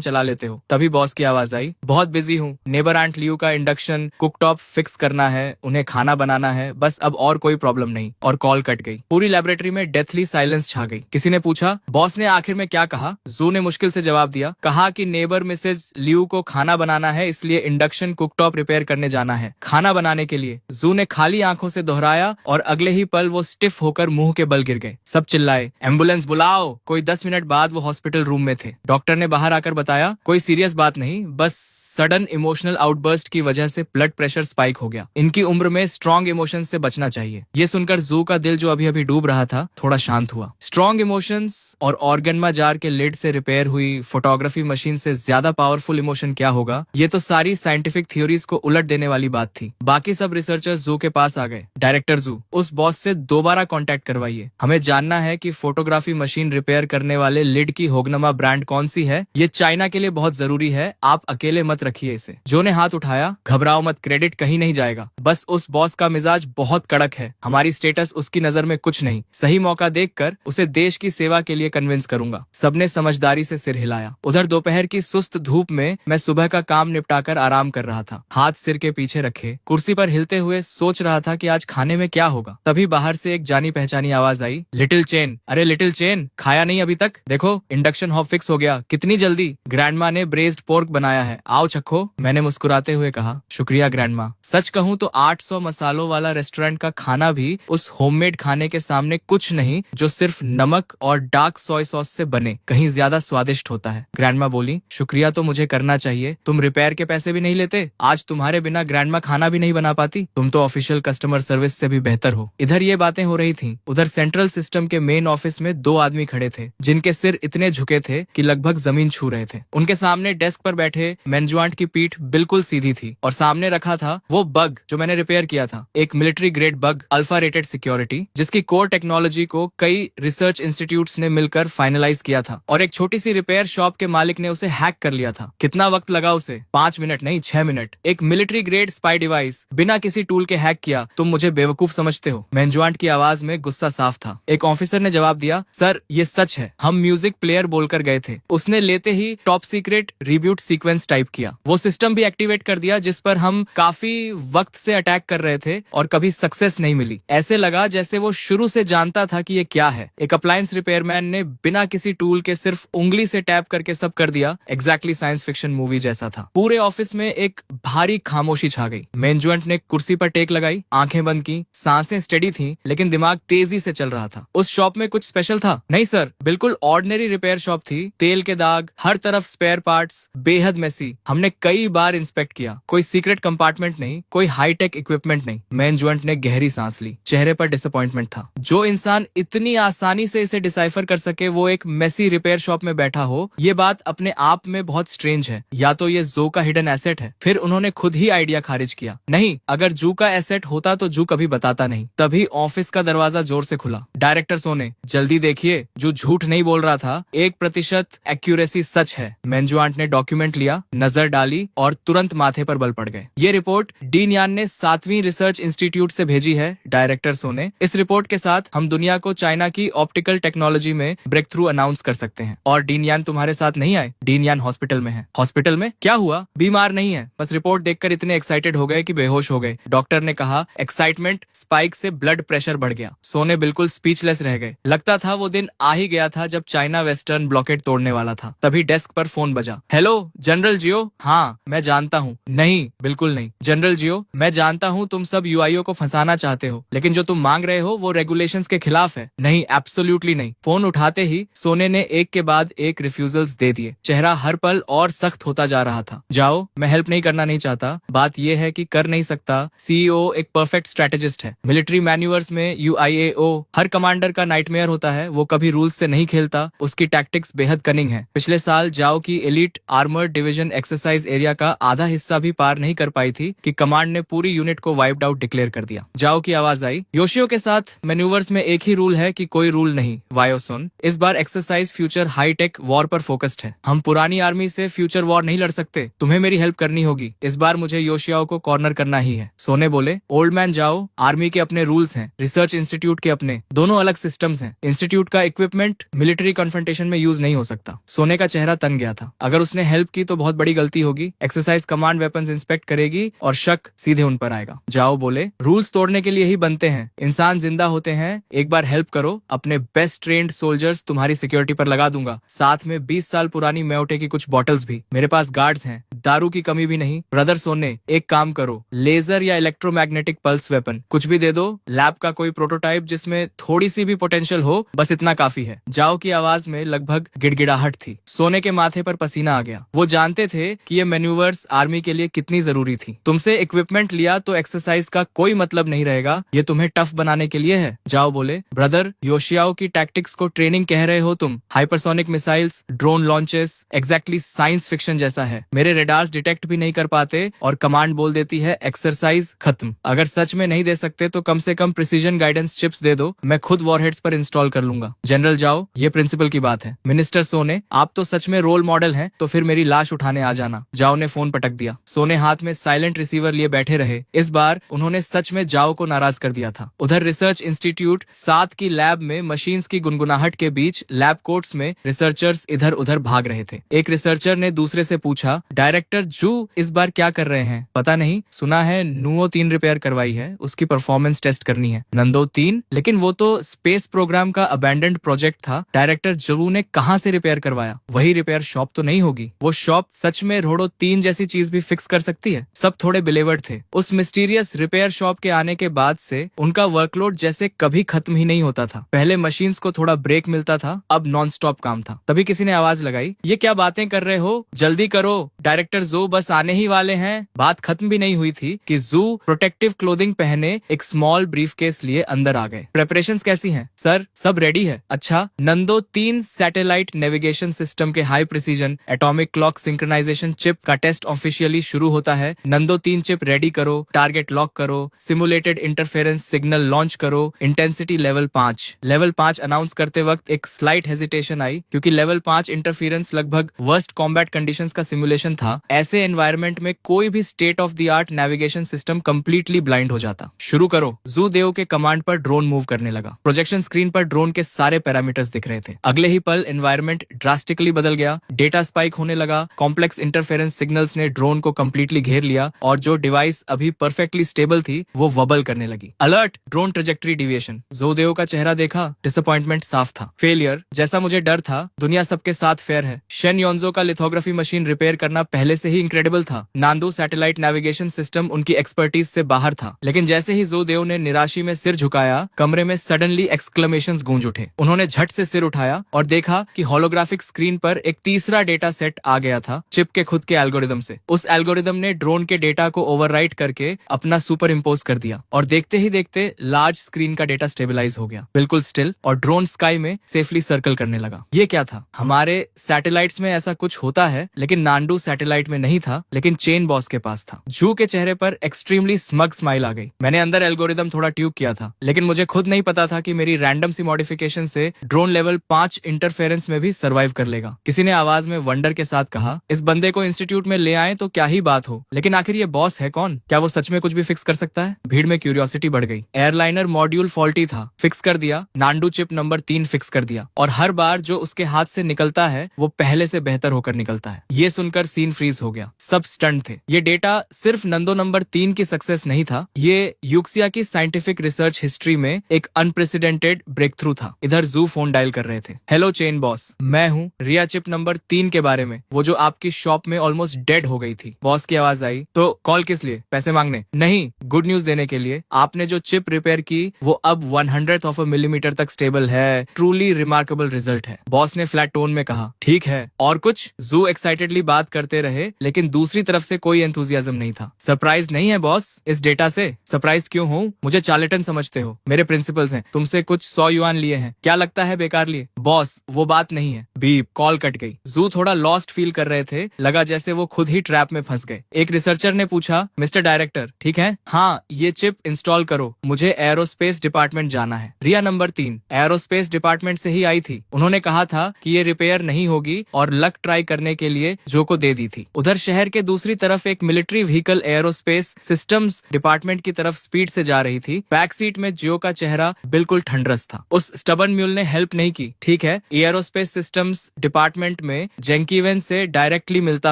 चला लेते हो। तभी बॉस की आवाज आई। बहुत बिजी हूँ, नेबर आंट लियू का इंडक्शन कुकटॉप फिक्स करना है, उन्हें खाना बनाना है, बस अब और कोई प्रॉब्लम नहीं। और कॉल कट गई। पूरी लैबोरेटरी में डेथली साइलेंस छा गई। किसी ने पूछा, बॉस ने आखिर में क्या कहा? जू ने मुश्किल से जवाब दिया। कहा कि नेबर मिसेज लियू को खाना बनाना है, इसलिए इंडक्शन कुकटॉप रिपेयर करने जाना है। खाना बनाने के लिए? जू ने खाली आंखों से दोहराया और अगले ही पल वो स्टिफ होकर मुंह के बल गिर गए। सब चिल्लाए, एम्बुलेंस बुलाओ। कोई 10 मिनट बाद वो हॉस्पिटल रूम में थे। डॉक्टर ने बाहर आकर बताया, कोई सीरियस बात नहीं, बस सडन इमोशनल आउटबर्स्ट की वजह से ब्लड प्रेशर स्पाइक हो गया। इनकी उम्र में स्ट्रॉन्ग इमोशंस से बचना चाहिए। ये सुनकर जू का दिल जो अभी अभी डूब रहा था थोड़ा शांत हुआ। स्ट्रॉन्ग इमोशंस और ऑर्गेनमा जार के लिड से रिपेयर हुई फोटोग्राफी मशीन से ज्यादा पावरफुल इमोशन क्या होगा? ये तो सारी साइंटिफिक थ्योरीज को उलट देने वाली बात थी। बाकी सब रिसर्चर्स जू के पास आ गए। डायरेक्टर जू, उस बॉस से दोबारा कॉन्टेक्ट करवाइए। हमें जानना है कि फोटोग्राफी मशीन रिपेयर करने वाले लिड की होगनमा ब्रांड कौन सी है। ये चाइना के लिए बहुत जरूरी है, आप अकेले मत रखिए इसे। जो ने हाथ उठाया। घबराओ मत, क्रेडिट कहीं नहीं जाएगा। बस उस बॉस का मिजाज बहुत कड़क है, हमारी स्टेटस उसकी नजर में कुछ नहीं। सही मौका देखकर उसे देश की सेवा के लिए कन्विंस करूंगा। सबने समझदारी से सिर हिलाया। उधर दोपहर की सुस्त धूप में मैं सुबह का काम निपटाकर आराम कर रहा था। हाथ सिर के पीछे रखे कुर्सी पर हिलते हुए सोच रहा था कि आज खाने में क्या होगा। तभी बाहर से एक जानी पहचानी आवाज आई। Little Chen. अरे लिटिल चेन, खाया नहीं अभी तक? देखो इंडक्शन हॉब फिक्स हो गया। कितनी जल्दी। ग्रैंडमा ने ब्रेज्ड पोर्क बनाया है, आओ चखो, मैंने मुस्कुराते हुए कहा। शुक्रिया ग्रैंडमा। सच कहूँ तो 800 मसालों वाला रेस्टोरेंट का खाना भी उस होममेड खाने के सामने कुछ नहीं, जो सिर्फ नमक और डार्क सोय सॉस से बने, कहीं ज्यादा स्वादिष्ट होता है। ग्रैंडमा बोली, शुक्रिया तो मुझे करना चाहिए, तुम रिपेयर के पैसे भी नहीं लेते। आज तुम्हारे बिना ग्रैंडमा खाना भी नहीं बना पाती। तुम तो ऑफिशियल कस्टमर सर्विस से भी बेहतर हो। इधर ये बातें हो रही थी, उधर सेंट्रल सिस्टम के मेन ऑफिस में 2 आदमी खड़े थे, जिनके सिर इतने झुके थे कि लगभग जमीन छू रहे थे। उनके सामने डेस्क पर बैठे मेन्जुआंट की पीठ बिल्कुल सीधी थी और सामने रखा था वो बग जो मैंने रिपेयर किया था, एक military grade bug, alpha rated security, जिसकी कोर टेक्नोलॉजी को कई रिसर्च इंस्टीट्यूट्स ने मिलकर फाइनलाइज किया था और एक छोटी सी रिपेयर शॉप के मालिक ने उसे हैक कर लिया था। कितना वक्त लगा उसे? 5 मिनट नहीं, 6 मिनट। एक मिलिट्री ग्रेड स्पाई डिवाइस बिना किसी टूल के हैक किया। तुम मुझे बेवकूफ समझते हो? मेन्जुआंट की आवाज में गुस्सा साफ था। एक ऑफिसर ने जवाब दिया, सर ये सच है, हम म्यूजिक प्लेयर बोलकर गए थे, उसने लेते ही top secret reboot sequence type किया, वो सिस्टम भी एक्टिवेट कर दिया जिस पर हम काफी वक्त से अटैक कर रहे थे और कभी सक्सेस नहीं मिली। ऐसे लगा जैसे वो शुरू से जानता था कि ये क्या है। एक अप्लायंस रिपेयरमैन ने बिना किसी टूल के सिर्फ उंगली से टैप करके सब कर दिया। एग्जैक्टली साइंस फिक्शन मूवी जैसा था। पूरे ऑफिस में एक भारी खामोशी छा गई। मेन्जुएंट ने कुर्सी पर टेक लगाई, आंखें बंद की, सांसें स्टेडी थी, लेकिन दिमाग तेजी से चल रहा था। उस शॉप में कुछ स्पेशल था? नहीं सर, बिल्कुल ऑर्डिनरी रिपेयर शॉप थी। तेल के दाग, हर तरफ स्पेयर पार्ट्स, बेहद मेसी। हमने कई बार इंस्पेक्ट किया, कोई सीक्रेट कंपार्टमेंट नहीं, कोई हाईटेक इक्विपमेंट नहीं। मेन्जुएंट ने गहरी सांस ली, चेहरे पर डिसअपॉइंटमेंट था। जो इंसान इतनी आसानी से इसे डिसाइफर कर सके वो एक मेसी रिपेयर शॉप में बैठा हो, ये बात अपने आप में बहुत स्ट्रेंज है। या तो ये जू का हिडन एसेट है। फिर उन्होंने खुद ही आइडिया खारिज किया, नहीं, अगर जू का एसेट होता तो जू कभी बताता नहीं। तभी ऑफिस का दरवाजा जोर से खुला। डायरेक्टर सोने, जल्दी देखिए, जो झूठ नहीं बोल रहा था, 1% एक्यूरेसी सच है। मेन्जुआंट ने डॉक्यूमेंट लिया, नजर डाली और तुरंत माथे पर बल पड़ गए। ये रिपोर्ट डी न्यान ने 7वीं रिसर्च इंस्टीट्यूट से भेजी है। डायरेक्टर सोने, इस रिपोर्ट के साथ हम दुनिया को चाइना की ऑप्टिकल टेक्नोलॉजी में ब्रेक थ्रू अनाउंस कर सकते हैं। और डी न्यान तुम्हारे साथ नहीं आए? डी न्यान हॉस्पिटल में है। हॉस्पिटल में? क्या हुआ? बीमार नहीं है, बस रिपोर्ट देखकर इतने एक्साइटेड हो गए कि बेहोश हो गए। डॉक्टर ने कहा। एक्साइटमेंट स्पाइक से ब्लड प्रेशर बढ़ गया। सोने बिल्कुल स्पीचलेस रह गए। लगता था वो दिन आ ही गया था जब चाइना वेस्टर्न ब्लॉकेट तोड़ने वाला था। तभी डेस्क पर फोन बजा। हेलो जनरल जियो। हाँ मैं जानता हूँ। नहीं, बिल्कुल नहीं जनरल जियो, मैं जानता हूँ तुम सब यूआईओ को फंसाना चाहते हो, लेकिन जो तुम मांग रहे हो वो रेगुलेशंस के खिलाफ है। नहीं, एब्सोल्युटली नहीं। फोन उठाते ही सोने ने एक के बाद एक रिफ्यूजल्स दे दिए। चेहरा हर पल और सख्त होता जा रहा था। जाओ, मैं हेल्प नहीं करना नहीं चाहता, बात यह है कि कर नहीं सकता। सीईओ एक परफेक्ट स्ट्रेटेजिस्ट है। मिलिट्री मैन्यूअर्स में यूआईएओ हर कमांडर का नाइटमेयर होता है। वो कभी रूल्स से नहीं खेलता, उसकी टैक्टिक्स बेहद कनिंग है। पिछले साल जाओ की elite armoured division exercise area का आधा हिस्सा भी पार नहीं कर पाई थी कि कमांड ने पूरी यूनिट को वाइप्ड आउट डिक्लेयर कर दिया। जाओ की आवाज आई। योशियो के साथ मैन्यूवर्स में एक ही रूल है कि कोई रूल नहीं। वायो सुन, इस बार exercise future high tech war पर फोकस्ड है। हम पुरानी आर्मी से फ्यूचर वॉर नहीं लड़ सकते। तुम्हें मेरी हेल्प करनी होगी। इस बार मुझे योशियाओ को कॉर्नर करना ही है। सोने बोले, ओल्ड मैन जाओ, आर्मी के अपने रूल्स हैं, रिसर्च इंस्टीट्यूट के अपने, दोनों अलग सिस्टम्स हैं। इंस्टीट्यूट का इक्विपमेंट मिलिट्री कन्फ्रंटेशन में यूज नहीं हो सकता। सोने का चेहरा तन गया था। अगर उसने हेल्प की तो बहुत बड़ी गलती होगी। एक्सरसाइज कमांड वेपन्स इंस्पेक्ट करेगी और शक सीधे उन पर आएगा। जाओ बोले, रूल्स तोड़ने के लिए ही बनते हैं। इंसान जिंदा होते हैं। एक बार हेल्प करो, अपने बेस्ट ट्रेन्ड सोल्जर्स तुम्हारी सिक्योरिटी पर लगा दूंगा, साथ में 20 साल पुरानी म्योटे की कुछ बॉटल्स भी। मेरे पास गार्ड्स हैं, दारू की कमी भी नहीं। ब्रदर सोने, एक काम करो, लेजर या इलेक्ट्रोमैग्नेटिक पल्स वेपन कुछ भी दे दो। लैब का कोई प्रोटोटाइप जिसमें थोड़ी सी भी पोटेंशियल हो, बस इतना काफी है। जाओ की आवाज में लगभग गिड़गिड़ाहट थी। सोने के माथे पर पसीना आ गया। वो जानते थे कि ये मैन्यूवर्स आर्मी के लिए कितनी जरूरी थी। तुमसे इक्विपमेंट लिया तो एक्सरसाइज का कोई मतलब नहीं रहेगा, ये तुम्हें टफ बनाने के लिए है। जाओ बोले, ब्रदर योशियाओ की टैक्टिक्स को ट्रेनिंग कह रहे हो तुम? Hypersonic missiles, drone launches, exactly science fiction जैसा है। मेरे रेडार्स डिटेक्ट भी नहीं कर पाते और कमांड बोल देती है एक्सरसाइज खत्म। अगर सच में नहीं दे सकते तो कम से कम प्रिसीजन गाइडेंस चिप्स दे दो, मैं खुद वॉरहेड्स पर इंस्टॉल कर लूंगा। जनरल जाओ, ये प्रिंसिपल की बात है। मिनिस्टर सोने, आप तो सच में रोल मॉडल हैं, तो फिर मेरी लाश उठाने आ जाना। जाओ ने फोन पटक दिया। सोने हाथ में साइलेंट रिसीवर लिए बैठे रहे। इस बार उन्होंने सच में जाओ को नाराज कर दिया था। उधर रिसर्च इंस्टीट्यूट 7 की लैब में मशीन्स की गुनगुनाहट के बीच लैब कोट्स में रिसर्चर्स इधर उधर भाग रहे थे। एक रिसर्चर ने दूसरे से पूछा, डायरेक्टर जू इस बार क्या कर रहे हैं? पता नहीं, सुना है नुओ 3 रिपेयर करवाई है, उसकी परफॉर्मेंस टेस्ट करनी है। नंदो 3? लेकिन वो तो स्पेस प्रोग्राम का अबैंडन्ड प्रोजेक्ट था। डायरेक्टर जू ने कहाँ से रिपेयर करवाया? वही रिपेयर शॉप तो नहीं होगी। वो शॉप सच में रोडो 3 जैसी चीज भी फिक्स कर सकती है। सब थोड़े बिलेवर्ड थे। उस मिस्टीरियस रिपेयर शॉप के आने के बाद से उनका वर्कलोड जैसे कभी खत्म ही नहीं होता था। पहले मशीन्स को थोड़ा ब्रेक मिलता था, अब नॉन स्टॉप काम था। तभी किसी ने आवाज लगाई, ये क्या बातें कर रहे हो, जल्दी करो, डायरेक्टर जू बस आने ही वाले हैं। बात खत्म भी नहीं हुई थी कि जू प्रोटेक्टिव क्लोथिंग पहने एक स्मॉल ब्रीफकेस लिए अंदर आ गए। प्रेपरेशंस कैसी हैं सर? सब रेडी है। अच्छा, नंदो 3 सैटेलाइट नेविगेशन सिस्टम के high precision atomic clock synchronisation chip का टेस्ट ऑफिशियली शुरू होता है। नंदो 3 चिप रेडी करो, टारगेट लॉक करो, सिमुलेटेड इंटरफेरेंस सिग्नल लॉन्च करो, इंटेंसिटी लेवल 5। लेवल 5 अनाउंस करते वक्त एक स्लाइट हेजिटेशन आई क्योंकि लेवल 5 इंटरफेरेंस लगभग वर्स्ट कॉम्बैट कंडीशंस का सिमुलेशन था। ऐसे एनवायरनमेंट में कोई भी state of the art navigation system completely blind हो जाता। शुरू करो। जू देव के कमांड पर ड्रोन मूव करने लगा। प्रोजेक्शन स्क्रीन पर ड्रोन के सारे पैरामीटर्स दिख रहे थे। अगले ही पल एनवायरनमेंट ड्रास्टिकली बदल गया। डेटा स्पाइक होने लगा। कॉम्प्लेक्स इंटरफेरेंस सिग्नल्स ने ड्रोन को कंप्लीटली घेर लिया और जो डिवाइस अभी परफेक्टली स्टेबल थी वो वबल करने लगी। Alert, drone trajectory deviation. जोदेव का चेहरा देखा, डिसअपॉइंटमेंट साफ था। फेलियर, जैसा मुझे डर था। दुनिया सबके साथ फेयर है। शेन योंजो का लिथोग्राफी मशीन रिपेयर करना पहले से ही इनक्रेडिबल था। नांदू सैटेलाइट नेविगेशन सिस्टम उनकी एक्सपर्टीज से बाहर था। लेकिन जैसे ही जोदेव ने निराशी में सिर झुकाया, कमरे में सडनली एक्सक्लेमेशंस गूंज उठे। उन्होंने झट से सिर उठाया और देखा कि होलोग्राफिक स्क्रीन पर एक तीसरा डेटा सेट आ गया था, चिप के खुद के एल्गोरिदम से। उस एल्गोरिदम ने ड्रोन के डेटा को ओवरराइट करके अपना सुपर इम्पोज कर दिया और देखते ही देखते लार्ज स्क्रीन का डेटा स्टेबलाइज हो गया, बिल्कुल स्टिल, और ड्रोन स्काई में सेफली सर्कल करने लगा। ये क्या था? हमारे सैटेलाइट्स में ऐसा कुछ होता है, लेकिन नांडू सैटेलाइट में नहीं था, लेकिन चेन बॉस के पास था। जू के चेहरे पर एक्सट्रीमली स्मग स्माइल आ गई। मैंने अंदर एल्गोरिदम थोड़ा ट्यूब किया था, लेकिन मुझे खुद नहीं पता था कि मेरी रैंडम सी मॉडिफिकेशन से ड्रोन लेवल 5 इंटरफेरेंस में भी सर्वाइव कर लेगा। किसी ने आवाज में वंडर के साथ कहा, इस बंदे को इंस्टीट्यूट में ले आए तो क्या ही बात हो, लेकिन आखिर ये बॉस है कौन? क्या वो सच में कुछ भी फिक्स कर सकता है? भीड़ में क्यूरियोसिटी बढ़ गई। एयरलाइनर मॉड्यूल फॉल्टी था, फिक्स कर दिया। नांडू चिप नंबर 3 फिक्स कर दिया, और हर बार जो उसके हाथ से निकलता है वो पहले से बेहतर होकर निकलता है। ये सुनकर सीन फ्रीज हो गया। सब स्टंट थे। ये डेटा सिर्फ नंदो नंबर 3 की सक्सेस नहीं था, ये यूक्सिया की साइंटिफिक रिसर्च हिस्ट्री में एक अनप्रेसिडेंटेड ब्रेक थ्रू था। इधर जू फोन डायल कर रहे थे। हेलो चेन बॉस, मैं हूँ रिया चिप नंबर 3 के बारे में, वो जो आपकी शॉप में ऑलमोस्ट डेड हो गई थी। बॉस की आवाज आई, तो कॉल किस लिए? पैसे मांगने? नहीं, गुड न्यूज देने के लिए। आपने जो चिप रिपेयर की वो अब 100th ऑफ अ मिलीमीटर तक स्टेबल है। ट्रूली रिमार्केबल रिजल्ट है। बॉस ने फ्लैट टोन में कहा। ठीक है, और कुछ? जू एक्साइटेडली बात करते रहे, लेकिन दूसरी तरफ से कोई एंथुजियाज्म नहीं था। सरप्राइज नहीं है बॉस इस डेटा से? सरप्राइज क्यों हूँ? मुझे चार्लेटन समझते हो? मेरे प्रिंसिपल्स हैं, तुमसे कुछ 100 युआन लिए हैं। क्या लगता है बेकार लिए? बॉस, वो बात नहीं है। बीप, कॉल कट गई। जू थोड़ा लॉस्ट फील कर रहे थे। लगा जैसे वो खुद ही ट्रैप में फंस गए। एक रिसर्चर ने पूछा, मिस्टर डायरेक्टर ठीक है? हाँ, ये चिप इंस्टॉल करो, मुझे एरोस्पेस डिपार्टमेंट जाना है। रिया नंबर 3 एरोस्पेस डिपार्टमेंट से ही आई थी। उन्होंने कहा था कि ये रिपेयर नहीं होगी और लक ट्राई करने के लिए जो को दे दी थी। उधर शहर के दूसरी तरफ एक military vehicle aerospace systems department की तरफ स्पीड से जा रही थी। बैक सीट में जियो का चेहरा बिल्कुल ठंडरस था। उस स्टबन म्यूल ने हेल्प नहीं की। ठीक है, एरोस्पेस सिस्टम्स डिपार्टमेंट में जेंकीवेन से डायरेक्टली मिलता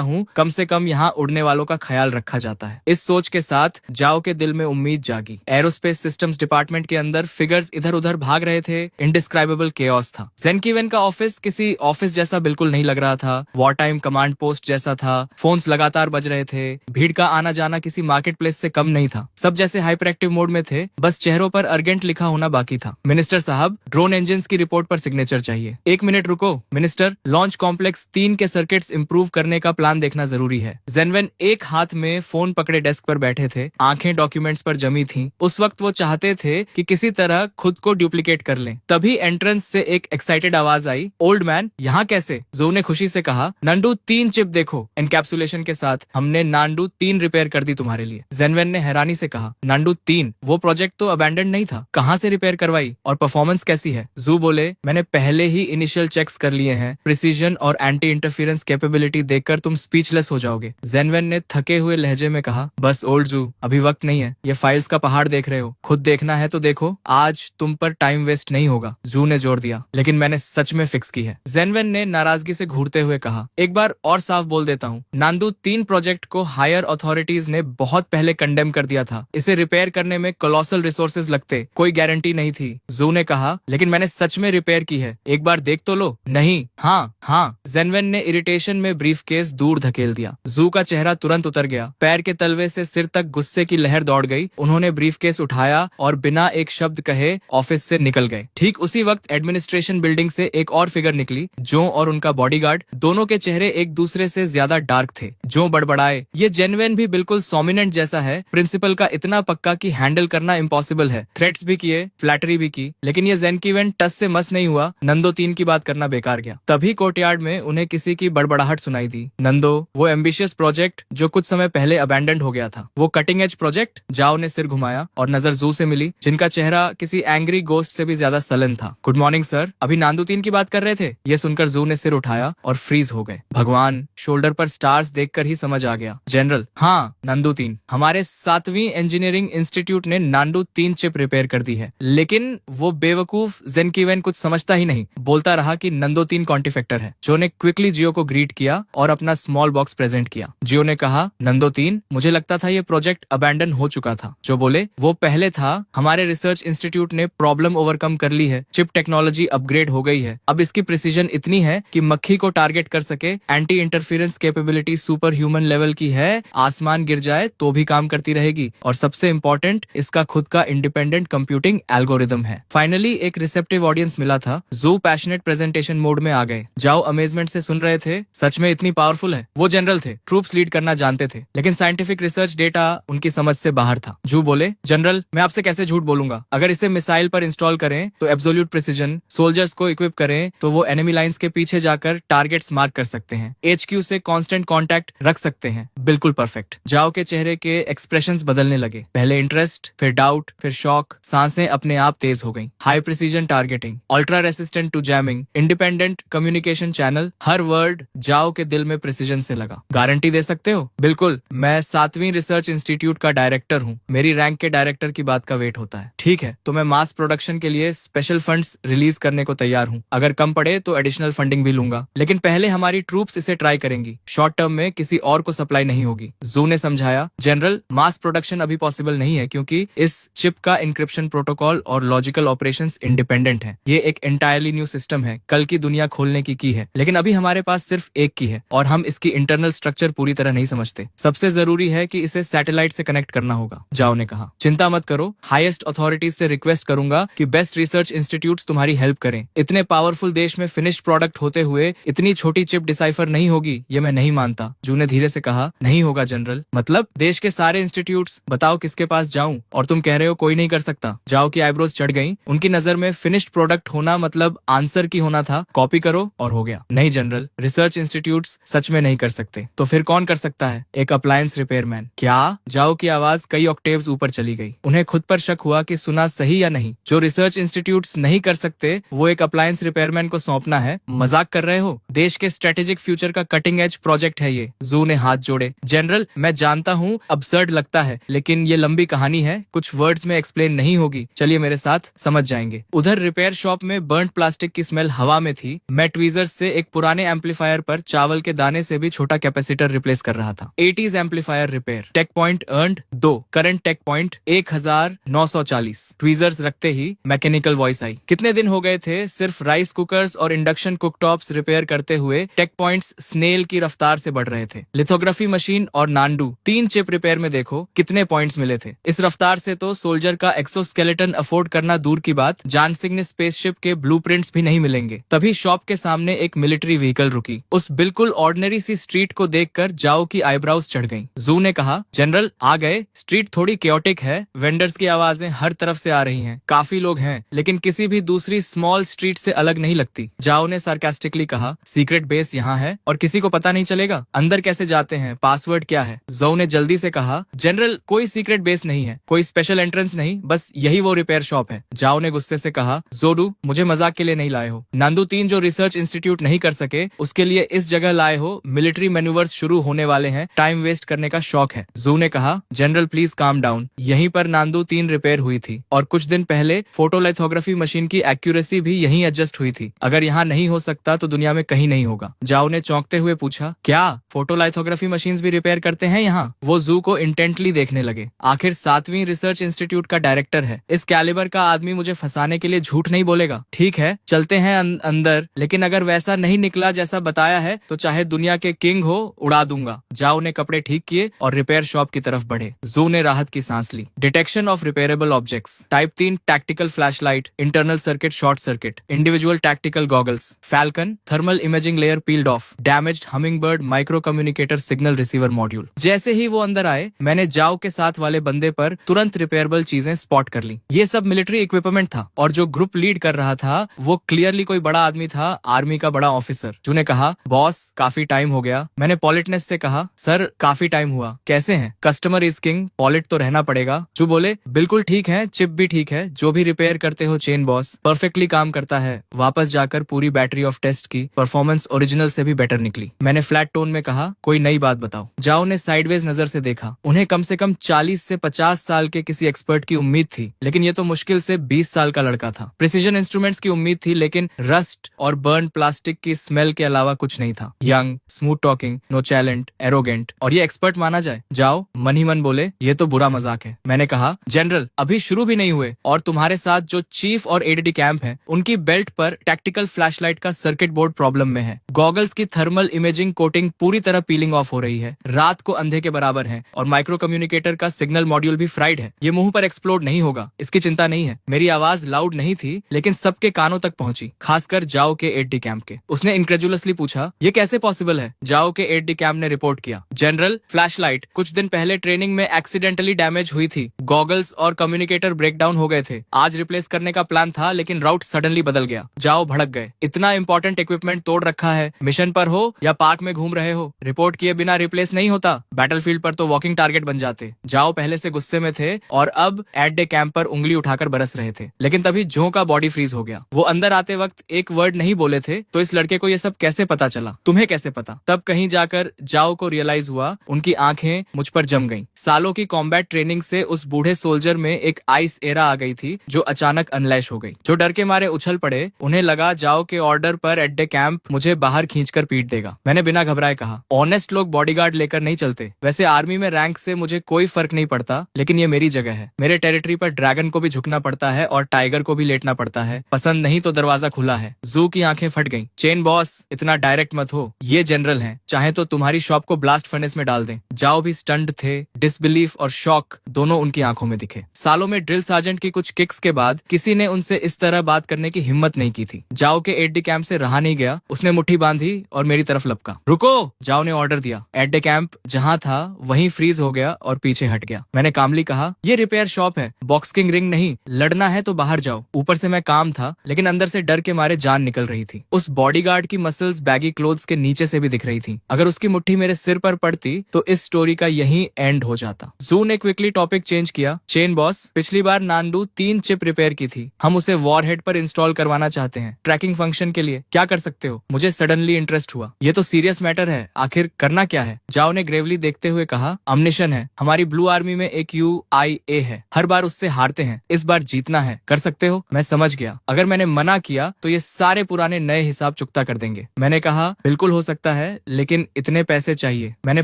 हूँ, कम से कम यहाँ उड़ने वालों का ख्याल रखा जाता है। इस सोच के साथ जाओ के दिल में उम्मीद जागी। एरोस्पेस सिस्टम्स डिपार्टमेंट के अंदर फिगर्स इधर उधर भाग रहे थे। इनडिस्क्राइबेबल केओस था। जेंकीवेन का ऑफिस किसी ऑफिस जैसा बिल्कुल नहीं लग रहा था। वॉर टाइम कमांड पोस्ट जैसा था। फोन्स लगातार बज रहे थे। भीड़ का आना जाना किसी मार्केट प्लेस से कम नहीं था। सब जैसे हाइपर एक्टिव मोड में थे, बस चेहरों पर अर्जेंट लिखा होना बाकी था। मिनिस्टर साहब, ड्रोन इंजन की रिपोर्ट पर सिग्नेचर चाहिए। 1 मिनट रुको मिनिस्टर, लॉन्च कॉम्प्लेक्स 3 के सर्किट्स इंप्रूव करने का प्लान देखना जरूरी है। जेनवेन एक हाथ में फोन पकड़े डेस्क पर बैठे थे। आंखें डॉक्यूमेंट्स पर जमी थी। उस वक्त वो चाहते थे कि किसी तरह खुद को डुप्लीकेट कर लें। तभी एंट्रेंस से एक एक्साइटेड आवाज आई, ओल्ड मैन, यहाँ कैसे? जो ने खुशी से कहा, नांडू 3 चिप देखो, एनकैप्सुलेशन के साथ हमने नांडू 3 रिपेयर कर दी तुम्हारे लिए। जेनवेन ने हैरानी से कहा, नांडू 3? वो प्रोजेक्ट तो अबैंडन नहीं था, कहाँ से रिपेयर करवाई और परफॉर्मेंस कैसी है? जू बोले, मैंने पहले ही इनिशियल चेक्स कर लिए हैं। प्रिसीजन और एंटी इंटरफेरेंस कैपेबिलिटी देखकर तुम स्पीचलेस हो जाओगे। जेनवेन ने थके हुए लहजे में कहा, बस ओल्ड जू, अभी वक्त नहीं है। ये फाइल्स का पहाड़ देख रहे हो, खुद देखना है तो देखो, आज तुम पर टाइम वेस्ट नहीं होगा। जू ने जोर दिया, लेकिन मैंने सच में फिक्स की है। जेनवेन ने नाराजगी से घूरते हुए कहा, एक बार और साफ बोल देता हूँ, नांदू 3 प्रोजेक्ट को हायर अथॉरिटीज ने बहुत पहले कंडेम कर दिया था। इसे रिपेयर करने में कोलोसल रिसोर्सेज लगते, कोई गारंटी नहीं थी। जू ने कहा, लेकिन मैंने सच में रिपेयर की है। एक बार देख तो लो। नहीं, हाँ हाँ। जेनवेन ने इरिटेशन में ब्रीफकेस दूर धकेल दिया। जू का चेहरा तुरंत उतर गया। पैर के तलवे से सिर तक गुस्से की लहर दौड़ गई। उन्होंने ब्रीफकेस उठाया और बिना एक शब्द कहे ऑफिस से निकल गए। ठीक उसी वक्त एडमिनिस्ट्रेशन बिल्डिंग से एक और फिगर निकली। जो और उनका बॉडीगार्ड, दोनों के चेहरे एक दूसरे से ज्यादा डार्क थे। जो बड़बड़ाए, ये जेनवेन भी बिल्कुल सोमिनेंट जैसा है, प्रिंसिपल का इतना पक्का कि हैंडल करना इम्पॉसिबल है। थ्रेट्स भी किए, फ्लैटरी भी की, लेकिन ये जेनकीवेन टस से मस नहीं हुआ। नंदो 3 की बात करना बेकार गया। तभी कोर्टयार्ड में उन्हें किसी की बड़बड़ाहट सुनाई दी। नंदो, वो एम्बिशियस प्रोजेक्ट जो कुछ समय पहले अबैंडन हो गया था, वो कटिंग एज प्रोजेक्ट? जाओ ने सिर घुमाया और नजर जू से मिली, जिनका चेहरा किसी एंग्री गोस्ट से भी ज्यादा सलन था। गुड मॉर्निंग सर, अभी नांदू 3 की बात कर रहे थे। ये सुनकर जू ने सिर उठाया और फ्रीज हो गए। भगवान, शोल्डर पर स्टार्स देखकर ही समझ आ गया। जनरल, हाँ नांदू 3, हमारे 7वीं इंजीनियरिंग इंस्टीट्यूट ने नांदू 3 चिप रिपेयर कर दी है। लेकिन वो बेवकूफ जेनकीवेन कुछ समझता ही नहीं, बोलता रहा कि नंदो 3 कॉन्टिफेक्टर है। जो ने क्विकली जियो को ग्रीट किया और अपना स्मॉल बॉक्स प्रेजेंट किया। जियो ने कहा, नंदो 3, मुझे लगता था ये प्रोजेक्ट अबैंडन हो चुका था। जो बोले, वो पहले था। हमारे रिसर्च इंस्टीट्यूट ने प्रॉब्लम ओवरकम कर ली है। चिप टेक्नोलॉजी अपग्रेड हो गई है। अब इसकी प्रिसीजन इतनी है कि मक्खी को टारगेट कर सके। Anti interference capability super human level की है। आसमान गिर जाए तो भी काम करती रहेगी। और सबसे इम्पोर्टेंट, इसका खुद का इंडिपेंडेंट कंप्यूटिंग एल्गोरिदम है। फाइनली एक रिसेप्टिव ऑडियंस मिला था। जू पैशनेट प्रेजेंटेशन मोड में आ गए। जाओ अमेजमेंट से सुन रहे थे। सच में इतनी पावरफुल है? वो जनरल थे, ट्रूप्स लीड करना जानते थे, लेकिन साइंटिफिक रिसर्च डेटा उनकी समझ से बाहर था। जू बोले, जनरल, मैं आपसे कैसे झूठ बोलूंगा? अगर इसे मिसाइल पर इंस्टॉल करें तो एब्सोल्यूट प्रिसीजन, सोल्जर्स को इक्विप करें तो वो एनिमी लाइंस के पीछे जाकर टारगेट्स मार्क कर सकते हैं, HQ से कांस्टेंट कांटेक्ट रख सकते हैं। बिल्कुल परफेक्ट। जाओ के चेहरे के एक्सप्रेशंस बदलने लगे। पहले इंटरेस्ट, फिर डाउट, फिर शॉक। सांसें अपने आप तेज हो गईं। High precision targeting, ultra resistant to jamming, independent communication channel. हर वर्ड जाओ के दिल में प्रिसीजन से लगा। गारंटी दे सकते हो? बिल्कुल, मैं 7वीं रिसर्च इंस्टीट्यूट का डायरेक्टर हूँ। मेरी रैंक के डायरेक्टर की बात का वेट होता है। ठीक है, तो मैं मास प्रोडक्शन के लिए स्पेशल फंड्स रिलीज करने को तैयार हूँ। अगर कम पड़े तो एडिशनल फंडिंग भी लूंगा, लेकिन पहले हमारी ट्रूप्स इसे ट्राई करेंगी। शॉर्ट टर्म में किसी और को सप्लाई नहीं होगी। जू ने समझाया, जनरल, मास प्रोडक्शन अभी पॉसिबल नहीं है क्योंकि इस चिप का इंक्रिप्शन प्रोटोकॉल और लॉजिकल ऑपरेशंस इंडिपेंडेंट है। ये एक एंटायरली न्यू सिस्टम है। कल की दुनिया खोलने की है, लेकिन अभी हमारे पास सिर्फ एक की है और हम इसकी इंटरनल स्ट्रक्चर पूरी तरह नहीं समझते। सबसे जरूरी है कि इसे सैटेलाइट से कनेक्ट करना होगा। जाओ ने कहा, चिंता मत करो, हाईएस्ट अथॉरिटीज से रिक्वेस्ट करूंगा कि बेस्ट रिसर्च इंस्टीट्यूट्स तुम्हारी हेल्प करें। इतने पावरफुल देश में फिनिश्ड प्रोडक्ट होते हुए इतनी छोटी चिप डिसाइफर नहीं होगी, ये मैं नहीं मानता। जू ने धीरे से कहा, नहीं होगा जनरल। मतलब देश के सारे इंस्टीट्यूट्स, बताओ किसके पास जाऊं? और तुम कह रहे हो कोई नहीं कर सकता। जाओ की आईब्रोज चढ़ गईं। उनकी नजर में फिनिश्ड प्रोडक्ट होना मतलब आंसर की होना था, कॉपी करो और हो गया। नहीं जनरल, रिसर्च इंस्टीट्यूट्स सच में नहीं कर सकते। तो फिर कौन कर सकता है? एक अप्लायंस रिपेयरमैन। क्या? जाओ की आवाज कई ऑक्टेव्स ऊपर चली गई। उन्हें खुद पर शक हुआ कि सुना सही या नहीं। जो रिसर्च इंस्टीट्यूट्स नहीं कर सकते वो एक अप्लायंस रिपेयरमैन को सौंपना है? मजाक कर रहे हो? देश के स्ट्रेटेजिक फ्यूचर का कटिंग एज प्रोजेक्ट है ये। जू ने हाथ जोड़े। जनरल, मैं जानता हूँ अब्सर्ड लगता है, लेकिन ये लंबी कहानी है, कुछ वर्ड्स में एक्सप्लेन नहीं होगी। चलिए मेरे साथ, समझ जाएंगे। उधर रिपेयर शॉप में बर्न्ड प्लास्टिक की स्मेल हवा में थी। मैं ट्वीजर्स से एक पुराने एम्पलीफायर पर चावल के दाने से भी छोटा कैपेसिटर रिप्लेस कर रहा था। 80s amplifier repair. Tech point earned 2, current tech point 1940। Tweezers रखते ही मैकेनिकल वॉइस आई। कितने दिन हो गए थे सिर्फ राइस कुकर्स और इंडक्शन कुकटॉप्स रिपेयर करते हुए टेक पॉइंट्स स्नेल की रफ्तार से बढ़ रहे थे। लिथोग्राफी मशीन और नांडू 3 चिप रिपेयर में देखो कितने पॉइंट्स मिले थे। इस रफ्तार से तो सोल्जर का एक्सोस्केलेटन अफोर्ड करना दूर की बात, जान सिंह स्पेसशिप के ब्लूप्रिंट्स भी नहीं मिलेंगे। तभी शॉप के सामने एक मिलिट्री व्हीकल रुकी। उस बिल्कुल ऑर्डिनरी सी स्ट्रीट को देखकर जाओ की आईब्राउज चढ़ गईं। जू ने कहा, जनरल आ गए। स्ट्रीट थोड़ी केओटिक है, वेंडर्स की आवाजें हर तरफ से आ रही हैं। काफी लोग हैं, लेकिन किसी भी दूसरी स्मॉल स्ट्रीट से अलग नहीं लगती। जाओ ने सार्कास्टिकली कहा, सीक्रेट बेस यहाँ है और किसी को पता नहीं चलेगा? अंदर कैसे जाते हैं? पासवर्ड क्या है? जू ने जल्दी से कहा, जनरल कोई सीक्रेट बेस नहीं है, कोई स्पेशल एंट्रेंस नहीं, बस यही वो रिपेयर शॉप है। जाओ ने गुस्से से कहा, जोडू मुझे मजाक के लिए नहीं लाए हो। नांदू 3 जो रिसर्च इंस्टीट्यूट नहीं कर सके उसके लिए इस जगह लाए हो। मिलिट्री मैन्यूवर्स शुरू होने वाले हैं, टाइम वेस्ट करने का शौक है। जू ने कहा, जनरल प्लीज काम डाउन। यहीं पर नांदू 3 रिपेयर हुई थी और कुछ दिन पहले फोटोलिथोग्राफी मशीन की एक्यूरेसी भी यहीं एडजस्ट हुई थी। अगर यहाँ नहीं हो सकता तो दुनिया में कहीं नहीं होगा। जाओ ने चौंकते हुए पूछा, क्या फोटोलिथोग्राफी मशीन्स भी रिपेयर करते हैं यहाँ? वो जू को इंटेंटली देखने लगे। आखिर 7वीं रिसर्च इंस्टीट्यूट का डायरेक्टर है, इस कैलिबर का आदमी मुझे फंसाने के लिए झूठ नहीं बोलेगा। ठीक है, चलते हैं अंदर, लेकिन अगर वैसा नहीं निकला जैसा बताया है तो चाहे दुनिया के किंग हो उड़ा दूंगा। जाओ ने कपड़े ठीक किए और रिपेयर शॉप की तरफ बढ़े। जू ने राहत की सांस ली। Detection of repairable objects, type 3 tactical flashlight, internal circuit short circuit, individual tactical goggles, falcon thermal imaging layer peeled off, damaged hummingbird micro communicator signal receiver module. जैसे ही वो अंदर आए मैंने जाओ के साथ वाले बंदे पर तुरंत रिपेयरेबल चीजें स्पॉट कर ली। ये सब मिलिट्री इक्विपमेंट था और जो ग्रुप लीड कर रहा था वो क्लियरली कोई बड़ा आदमी था, आर्मी का बड़ा ऑफिसर। जू ने कहा, बॉस काफी टाइम हो गया। मैंने पॉलिटनेस से कहा, सर काफी टाइम हुआ, कैसे हैं? कस्टमर इज किंग, पॉलिट तो रहना पड़ेगा। जू बोले, बिल्कुल ठीक है, चिप भी ठीक है, जो भी रिपेयर करते हो चेन बॉस परफेक्टली काम करता है। वापस जाकर पूरी बैटरी ऑफ टेस्ट की, परफॉर्मेंस ओरिजिनल से भी बेटर निकली। मैंने फ्लैट टोन में कहा, कोई नई बात बताओ। जाओ ने साइडवेज नजर से देखा। उन्हें कम से कम 40 से 50 साल के किसी एक्सपर्ट की उम्मीद थी, लेकिन ये तो मुश्किल से 20 साल का लड़का था। प्रिसीजन इंस्ट्रूमेंट्स की उम्मीद थी, लेकिन रस्ट और बर्न प्लास्टिक की स्मेल के अलावा कुछ नहीं था। Young, smooth talking, nonchalant, arrogant, और ये एक्सपर्ट माना जाए। जाओ मन ही मन बोले, ये तो बुरा मजाक है। मैंने कहा, जनरल अभी शुरू भी नहीं हुए और तुम्हारे साथ जो चीफ और एडीडी कैंप है उनकी बेल्ट पर टैक्टिकल फ्लैशलाइट का सर्किट बोर्ड प्रॉब्लम में है। गॉगल्स की थर्मल इमेजिंग कोटिंग पूरी तरह पीलिंग ऑफ हो रही है, रात को अंधे के बराबर है, और माइक्रो कम्युनिकेटर का सिग्नल मॉड्यूल भी फ्राइड है। ये मुंह पर एक्सप्लोड नहीं होगा, इसकी चिंता नहीं है। मेरी आवाज लाउड नहीं थी, लेकिन सबके कानों तक पहुंची, खासकर जाओ के एडीडी कैंप के। उसने इनक्रेजुलसली पूछा, ये कैसे पॉसिबल है? जाओ के एडीडी कैंप ने रिपोर्ट किया, जनरल फ्लैशलाइट कुछ दिन पहले ट्रेनिंग में एक्सीडेंटली डैमेज हुई थी। गॉगल्स और कम्युनिकेटर ब्रेकडाउन हो गए थे। आज रिप्लेस करने का प्लान था, लेकिन राउट सडनली बदल गया। जाओ भड़क गए, इतना इंपॉर्टेंट इक्विपमेंट तोड़ रखा है, मिशन पर हो या पार्क में घूम रहे हो, रिपोर्ट किए बिना रिप्लेस नहीं होता। बैटलफील्ड पर तो वॉकिंग टारगेट बन जाते। जाओ पहले से गुस्से में थे और अब एट डे कैंप पर उंगली उठाकर बरस रहे थे, लेकिन तभी जो का बॉडी फ्रीज हो गया। वो अंदर आते वक्त एक वर्ड नहीं बोले थे, तो इस लड़के को ये सब कैसे पता चला? तुम्हें कैसे पता? तब कहीं जाकर जाओ को रियलाइज हुआ, उनकी आंखें मुझ पर जम गईं। सालों की कॉम्बैट ट्रेनिंग से उस बूढ़े सोल्जर में एक आइस एरा आ गई थी, जो अचानक अनलैश हो गई। जो डर के मारे उछल पड़े, उन्हें लगा जाओ के ऑर्डर पर एट डे कैंप मुझे बाहर खींचकर पीट देगा। मैंने बिना घबराए कहा, ऑनेस्ट लोग बॉडीगार्ड लेकर नहीं चलते। वैसे आर्मी में रैंक से मुझे कोई फर्क नहीं पड़ता, लेकिन ये मेरी जगह है। मेरे टेरिटरी पर ड्रैगन को भी झुकना पड़ता है और टाइगर को भी लेटना पड़ता है। पसंद नहीं तो दरवाजा खुला है। जू की आंखें फट गईं। चेन बॉस इतना डायरेक्ट मत हो, ये जनरल हैं, चाहे तो तुम्हारी शॉप को ब्लास्ट फर्नेस में डाल दें। जाओ भी स्टंड थे। डिसबिलीफ और शॉक दोनों उनकी आंखों में दिखे। सालों में ड्रिल सार्जेंट की कुछ किक्स के बाद किसी ने उनसे इस तरह बात करने की हिम्मत नहीं की थी। जाओ के एट डे कैंप से रहा नहीं गया, उसने मुट्ठी बांधी और मेरी तरफ लपका। रुको, जाओ ने ऑर्डर दिया। एट डे कैंप जहां था वहीं फ्रीज हो गया और पीछे हट गया। मैंने कामली कहा, ये रिपेयर शॉप है, बॉक्सिंग रिंग नहीं। लड़ना है तो बाहर जाओ। ऊपर से मैं काम था, लेकिन अंदर से डर के मारे जान निकल रही थी। उस बॉडीगार्ड की मसल्स बैगी क्लोथ्स के नीचे से भी दिख रही थी। अगर उसकी मुट्ठी मेरे सिर पर पड़ती तो इस स्टोरी का यही एंड हो जाता। जू ने क्विकली टॉपिक चेंज किया। चेन बॉस, पिछली बार नांडू 3 चिप रिपेयर की थी, हम उसे वॉरहेड पर इंस्टॉल करवाना चाहते हैं, ट्रैकिंग फंक्शन के लिए। क्या कर सकते हो? मुझे सडनली इंटरेस्ट हुआ। ये तो सीरियस मैटर है, आखिर करना क्या है? जाओ ने ग्रेवली देखते हुए कहा, अम्निशन है। हमारी ब्लू आर्मी में एक UIA है, हर बार उससे हारते हैं, इस बार जीतना है। कर सकते हो? मैं समझ गया, अगर मैंने मना किया तो ये सारे पुराने नए हिसाब चुकता कर देंगे। मैंने कहा, बिल्कुल हो सकता है, लेकिन इतने पैसे चाहिए। मैंने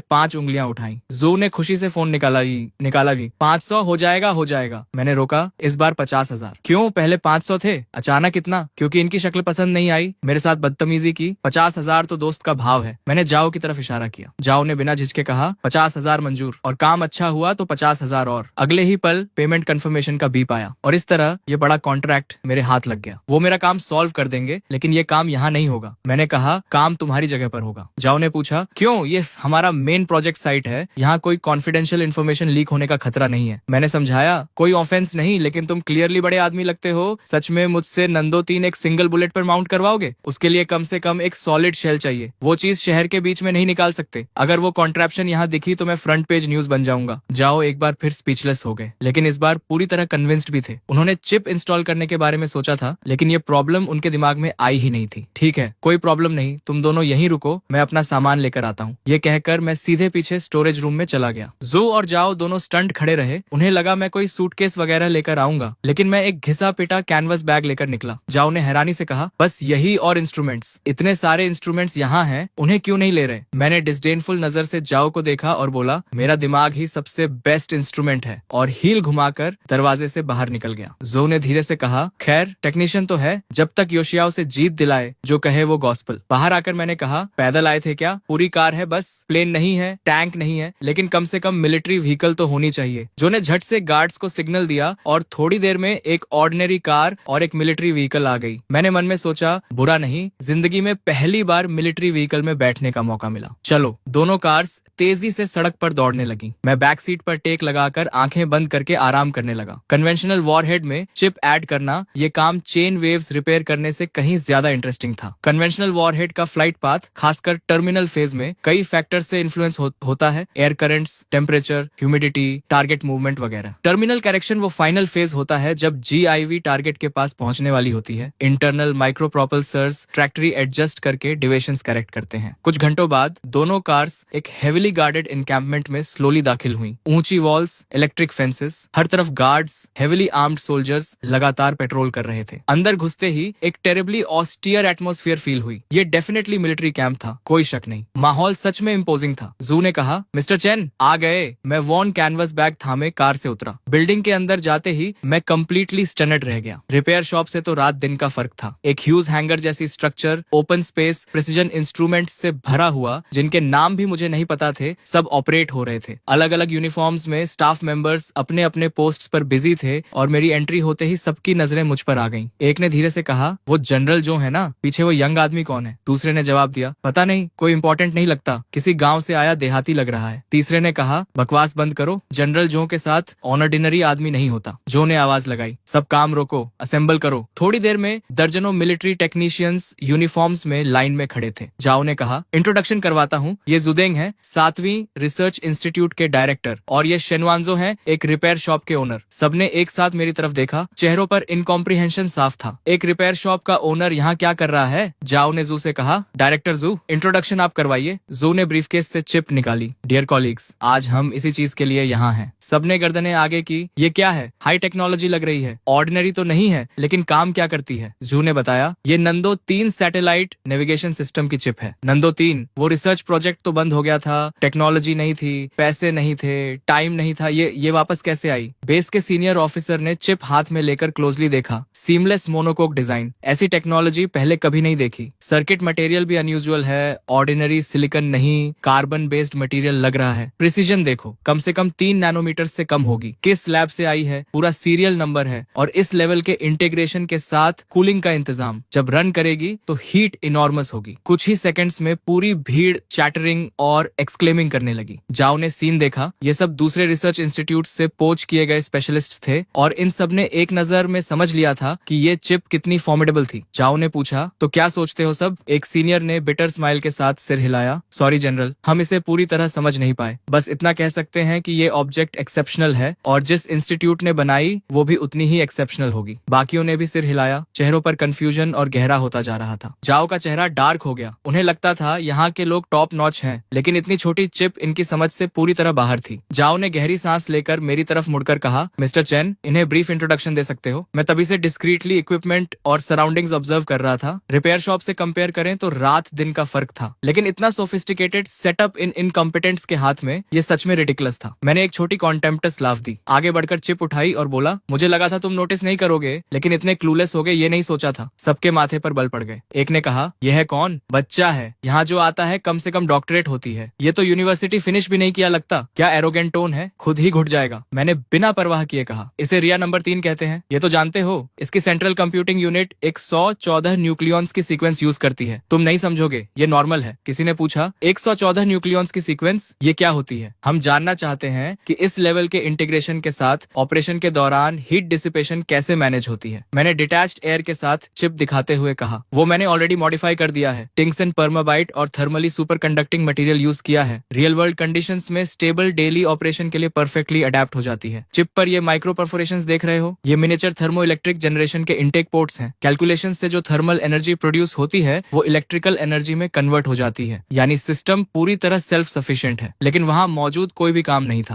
5 उंगलियां उठाई। जू ने खुशी से फोन निकाला भी। 500 हो जाएगा। मैंने रोका, इस बार 50,000। क्यों? पहले 500 थे, अचानक इतना? क्योंकि इनकी शक्ल पसंद नहीं आई, मेरे साथ बदतमीजी की। 50,000 तो दोस्त का भाव है। मैंने जाओ की तरफ इशारा किया। जाओ ने बिना झिझके कहा, 50,000 मंजूर, और काम अच्छा हुआ तो 50,000 और। अगले ही पल पेमेंट कंफर्मेशन का बीप आया, और इस तरह ये बड़ा कॉन्ट्रैक्ट मेरे हाथ लग गया। वो मेरा काम सॉल्व कर देंगे, लेकिन ये काम यहाँ नहीं होगा। मैंने कहा, काम तुम्हारी जगह पर होगा। जाओ ने पूछा, क्यों? ये हमारा मेन प्रोजेक्ट साइट है, यहाँ कोई कॉन्फिडेंशियल इन्फॉर्मेशन लीक होने का खतरा नहीं है। मैंने समझाया, कोई ऑफेंस नहीं, लेकिन तुम क्लियरली बड़े आदमी लगते हो। सच में मुझसे नंदो 3 एक सिंगल बुलेट पर माउंट करवाओगे? उसके लिए कम से कम एक सॉलिड शेल चाहिए। वो चीज शहर के बीच में नहीं निकाल सकते। अगर वो कॉन्ट्रैप्शन यहाँ दिखी तो मैं फ्रंट पेज न्यूज बन जाऊंगा। जाओ एक बार फिर स्पीचलेस हो गए, लेकिन इस बार पूरी तरह कन्विंस्ड भी थे। उन्होंने चिप इंस्टॉल करने के बारे में सोचा था, लेकिन ये प्रॉब्लम उनके दिमाग में आई ही नहीं थी। ठीक है, कोई प्रॉब्लम नहीं, तुम दोनों यहीं रुको, मैं अपना सामान लेकर आता हूँ। ये कहकर मैं सीधे पीछे स्टोरेज रूम में चला गया। जू और जाओ दोनों स्टंट खड़े रहे। उन्हें लगा मैं कोई सूटकेस वगैरह लेकर आऊंगा, लेकिन मैं एक घिसा पिटा कैनवस बैग लेकर निकला। जाओ ने हैरानी से कहा, बस यही और इंस्ट्रूमेंट्स? इतने सारे इंस्ट्रूमेंट्स यहाँ हैं, उन्हें क्यों नहीं ले रहे? मैंने डिस्डेनफुल नजर से जाओ को देखा और बोला, मेरा दिमाग ही सबसे बेस्ट इंस्ट्रूमेंट है, और हील घुमाकर दरवाजे से बाहर निकल गया। जो ने धीरे से कहा, खैर टेक्नीशियन तो है जब तक योशियाओ से जीत दिलाए जो कहे वो गॉस्पल। बाहर आकर मैंने कहा, पैदल आए थे क्या? पूरी कार है बस, प्लेन नहीं है, टैंक नहीं है, लेकिन कम से कम मिलिट्री व्हीकल तो होनी चाहिए। जो ने झट से गार्ड्स को सिग्नल दिया और थोड़ी देर में एक ऑर्डिनरी कार और एक मिलिट्री व्हीकल आ गई। मैंने मन में सोचा, बुरा नहीं, जिंदगी में पहली बार मिलिट्री व्हीकल में बैठने का मौका मिला। चलो। दोनों कार्स तेजी से सड़क पर दौड़ने लगी। मैं बैक सीट पर टेक लगाकर आंखें बंद करके आराम करने लगा। कन्वेंशनल वॉरहेड में चिप ऐड करना, ये काम चेन वेव्स रिपेयर करने से कहीं ज्यादा इंटरेस्टिंग था। कन्वेंशनल वॉरहेड का फ्लाइट पाथ, खासकर टर्मिनल फेज में, कई फैक्टर से इन्फ्लुएंस होता है। Air currents, temperature, humidity, target movement वगैरह। टर्मिनल करेक्शन वो फाइनल फेज होता है जब GIV टारगेट के पास पहुंचने वाली होती है। इंटरनल माइक्रो प्रोपल्सर्स ट्रैक्टरी एडजस्ट करके डिविएशंस करेक्ट करते हैं। कुछ घंटों बाद दोनों कार्स एक हेविली गार्डेड एनकैंपमेंट में स्लोली दाखिल हुई। ऊंची वॉल्स, इलेक्ट्रिक फेंसेस, हर तरफ गार्ड्स, हेविली आर्म्ड सोल्जर्स लगातार पेट्रोल कर रहे थे। अंदर घुसते ही एक टेरिबली ऑस्टियर एटमॉस्फेयर फील हुई। ये डेफिनेटली मिलिट्री कैंप था, कोई शक नहीं। माहौल सच में इम्पोजिंग था। जू ने कहा, मिस्टर चेन आ गए। मैं वॉन कैनवस बैग थामे कार से उतरा। बिल्डिंग के अंदर जाते ही मैं कंप्लीटली स्टनड रह गया। रिपेयर शॉप से तो रात दिन का फर्क था। एक ह्यूज हैंगर जैसी structure, open space, precision instrument से भरा हुआ, जिनके नाम भी मुझे नहीं पता थे, सब ऑपरेट हो रहे थे। अलग अलग यूनिफॉर्म्स में स्टाफ मेंबर्स अपने अपने पोस्ट पर बिजी थे और मेरी एंट्री होते ही सबकी नजरें मुझ पर आ गईं। एक ने धीरे से कहा, वो जनरल जो है ना, पीछे वो यंग आदमी कौन है? दूसरे ने जवाब दिया, पता नहीं, कोई इंपॉर्टेंट नहीं लगता, किसी गांव से आया देहाती लग रहा है। तीसरे ने कहा, बकवास बंद करो, जनरल जो के साथ ऑर्डिनरी आदमी नहीं होता। जो ने आवाज लगाई, सब काम रोको, असेंबल करो। थोड़ी देर में दर्जनों मिलिट्री टेक्नीशियंस यूनिफॉर्म्स में लाइन में खड़े थे। जाओ ने कहा, इंट्रोडक्शन करवाता हूँ, ये जुदेंग है, 7वीं रिसर्च इंस्टीट्यूट के डायरेक्टर, और ये शेनवांजो हैं, एक रिपेयर शॉप के ओनर। सबने एक साथ मेरी तरफ देखा। चेहरों पर इनकॉम्प्रिहेंशन साफ था। एक रिपेयर शॉप का ओनर यहाँ क्या कर रहा है? जाओ ने जू से कहा, डायरेक्टर जू, इंट्रोडक्शन आप करवाइए। जू ने ब्रीफकेस से चिप निकाली। डियर कॉलीग्स, आज हम इसी चीज के लिए यहाँ हैं। सबने गर्दनें आगे की। ये क्या है? हाई टेक्नोलॉजी लग रही है। ऑर्डिनरी तो नहीं है, लेकिन काम क्या करती है? जू ने बताया, ये नंदो 3 सैटेलाइट नेविगेशन सिस्टम की चिप है। नंदो 3, वो रिसर्च प्रोजेक्ट तो बंद हो गया था, टेक्नोलॉजी नहीं थी, पैसे नहीं थे, टाइम नहीं था, ये वापस कैसे आई? बेस के सीनियर ऑफिसर ने चिप हाथ में लेकर क्लोजली देखा। सीमलेस मोनोकोक डिजाइन, ऐसी टेक्नोलॉजी पहले कभी नहीं देखी। सर्किट मटेरियल भी अनयूजुअल है, ऑर्डिनरी सिलिकॉन नहीं, कार्बन बेस्ड मटेरियल लग रहा है। प्रिसीजन देखो, कम से कम 3 नैनोमीटर से कम होगी। किस लैब से आई है, पूरा सीरियल नंबर है, और इस लेवल के इंटीग्रेशन के साथ कूलिंग का इंतजाम। जब रन करेगी तो हीट इनॉर्मस होगी। कुछ ही सेकंड्स में पूरी भीड़ चैटरिंग और एक्सक्लेमिंग करने लगी। जाओ ने सीन देखा। ये सब दूसरे रिसर्च इंस्टीट्यूट से पोच किए गए स्पेशलिस्ट थे, और इन सब ने एक नजर में समझ लिया था कि ये चिप कितनी फॉर्मिडेबल थी। जाओ ने पूछा, तो क्या सोचते हो सब? एक सीनियर ने बिटर स्माइल के साथ सिर हिलाया। सॉरी जनरल, हम इसे पूरी तरह समझ नहीं पाए। बस इतना कह सकते हैं कि ये ऑब्जेक्ट एक्सेप्शनल है, और जिस इंस्टीट्यूट ने बनाई वो भी उतनी ही एक्सेप्शनल होगी। बाकियों ने भी सिर हिलाया। चेहरों पर कंफ्यूजन और गहरा होता जा रहा था। जाओ का चेहरा डार्क हो गया। उन्हें लगता था यहाँ के लोग टॉप नॉच हैं, लेकिन इतनी छोटी चिप इनकी समझ से पूरी तरह बाहर थी। जाओ ने गहरी सांस लेकर मेरी तरफ मुड़कर कहा, मिस्टर चेन, इन्हें ब्रीफ इंट्रोडक्शन दे सकते हो? मैं तभी से डिस्क्रीटली इक्विपमेंट और सराउंडिंग्स ऑब्जर्व कर रहा था। रिपेयर शॉप से कंपेयर करें तो रात दिन का फर्क था, लेकिन इतना सोफिस्टिकेटेड सेटअप इन इनकॉम्पिटेंट्स के हाथ में, ये सच में रिडिकुलस था। मैंने एक छोटी कॉन्टेम्प्टस लाफ दी, आगे बढ़कर चिप उठाई और बोला, मुझे लगा था तुम नोटिस नहीं करोगे, लेकिन इतने क्लूलेस हो गए ये नहीं सोचा था। सबके माथे पर बल पड़ गए। एक ने कहा, यह है कौन? बच्चा है। यहाँ जो आता है कम से कम डॉक्टरेट होती है। ये तो यूनिवर्सिटी फिनिश भी नहीं किया लगता। क्या एरोगेंट टोन है, खुद ही घुट जाएगा। मैंने बिना परवाह किए कहा, इसे रिया नंबर 3 कहते हैं। ये तो जानते हो, इसकी सेंट्रल कंप्यूटिंग यूनिट 114 न्यूक्लियॉन्स की सीक्वेंस यूज करती है। तुम नहीं समझोगे, ये नॉर्मल है। किसी ने पूछा, 114 न्यूक्लियॉन्स की सीक्वेंस, ये क्या होती है? हम जानना चाहते हैं कि इस लेवल के इंटीग्रेशन के साथ ऑपरेशन के दौरान हीट डिसिपेशन कैसे मैनेज होती है। मैंने डिटैच्ड एयर के साथ चिप दिखाते हुए कहा, वो मैंने ऑलरेडी मॉडिफाई कर दिया है। टिंगसन परमाबाइट और thermally super conducting material use किया है। रियल वर्ल्ड कंडीशंस में स्टेबल डेली ऑपरेशन के लिए परफेक्टली अडेप्ट हो जाती है। चिप पर ये माइक्रो परफोरेशंस देख रहे हो, ये मिनिएचर थर्मो इलेक्ट्रिक जनरेशन के इंटेक पोर्ट्स हैं। कैलकुलेशन से जो थर्मल एनर्जी प्रोड्यूस होती है वो इलेक्ट्रिकल एनर्जी में कन्वर्ट हो जाती है, यानी सिस्टम पूरी तरह सेल्फ सफिशिएंट है। लेकिन वहां मौजूद कोई भी काम नहीं था।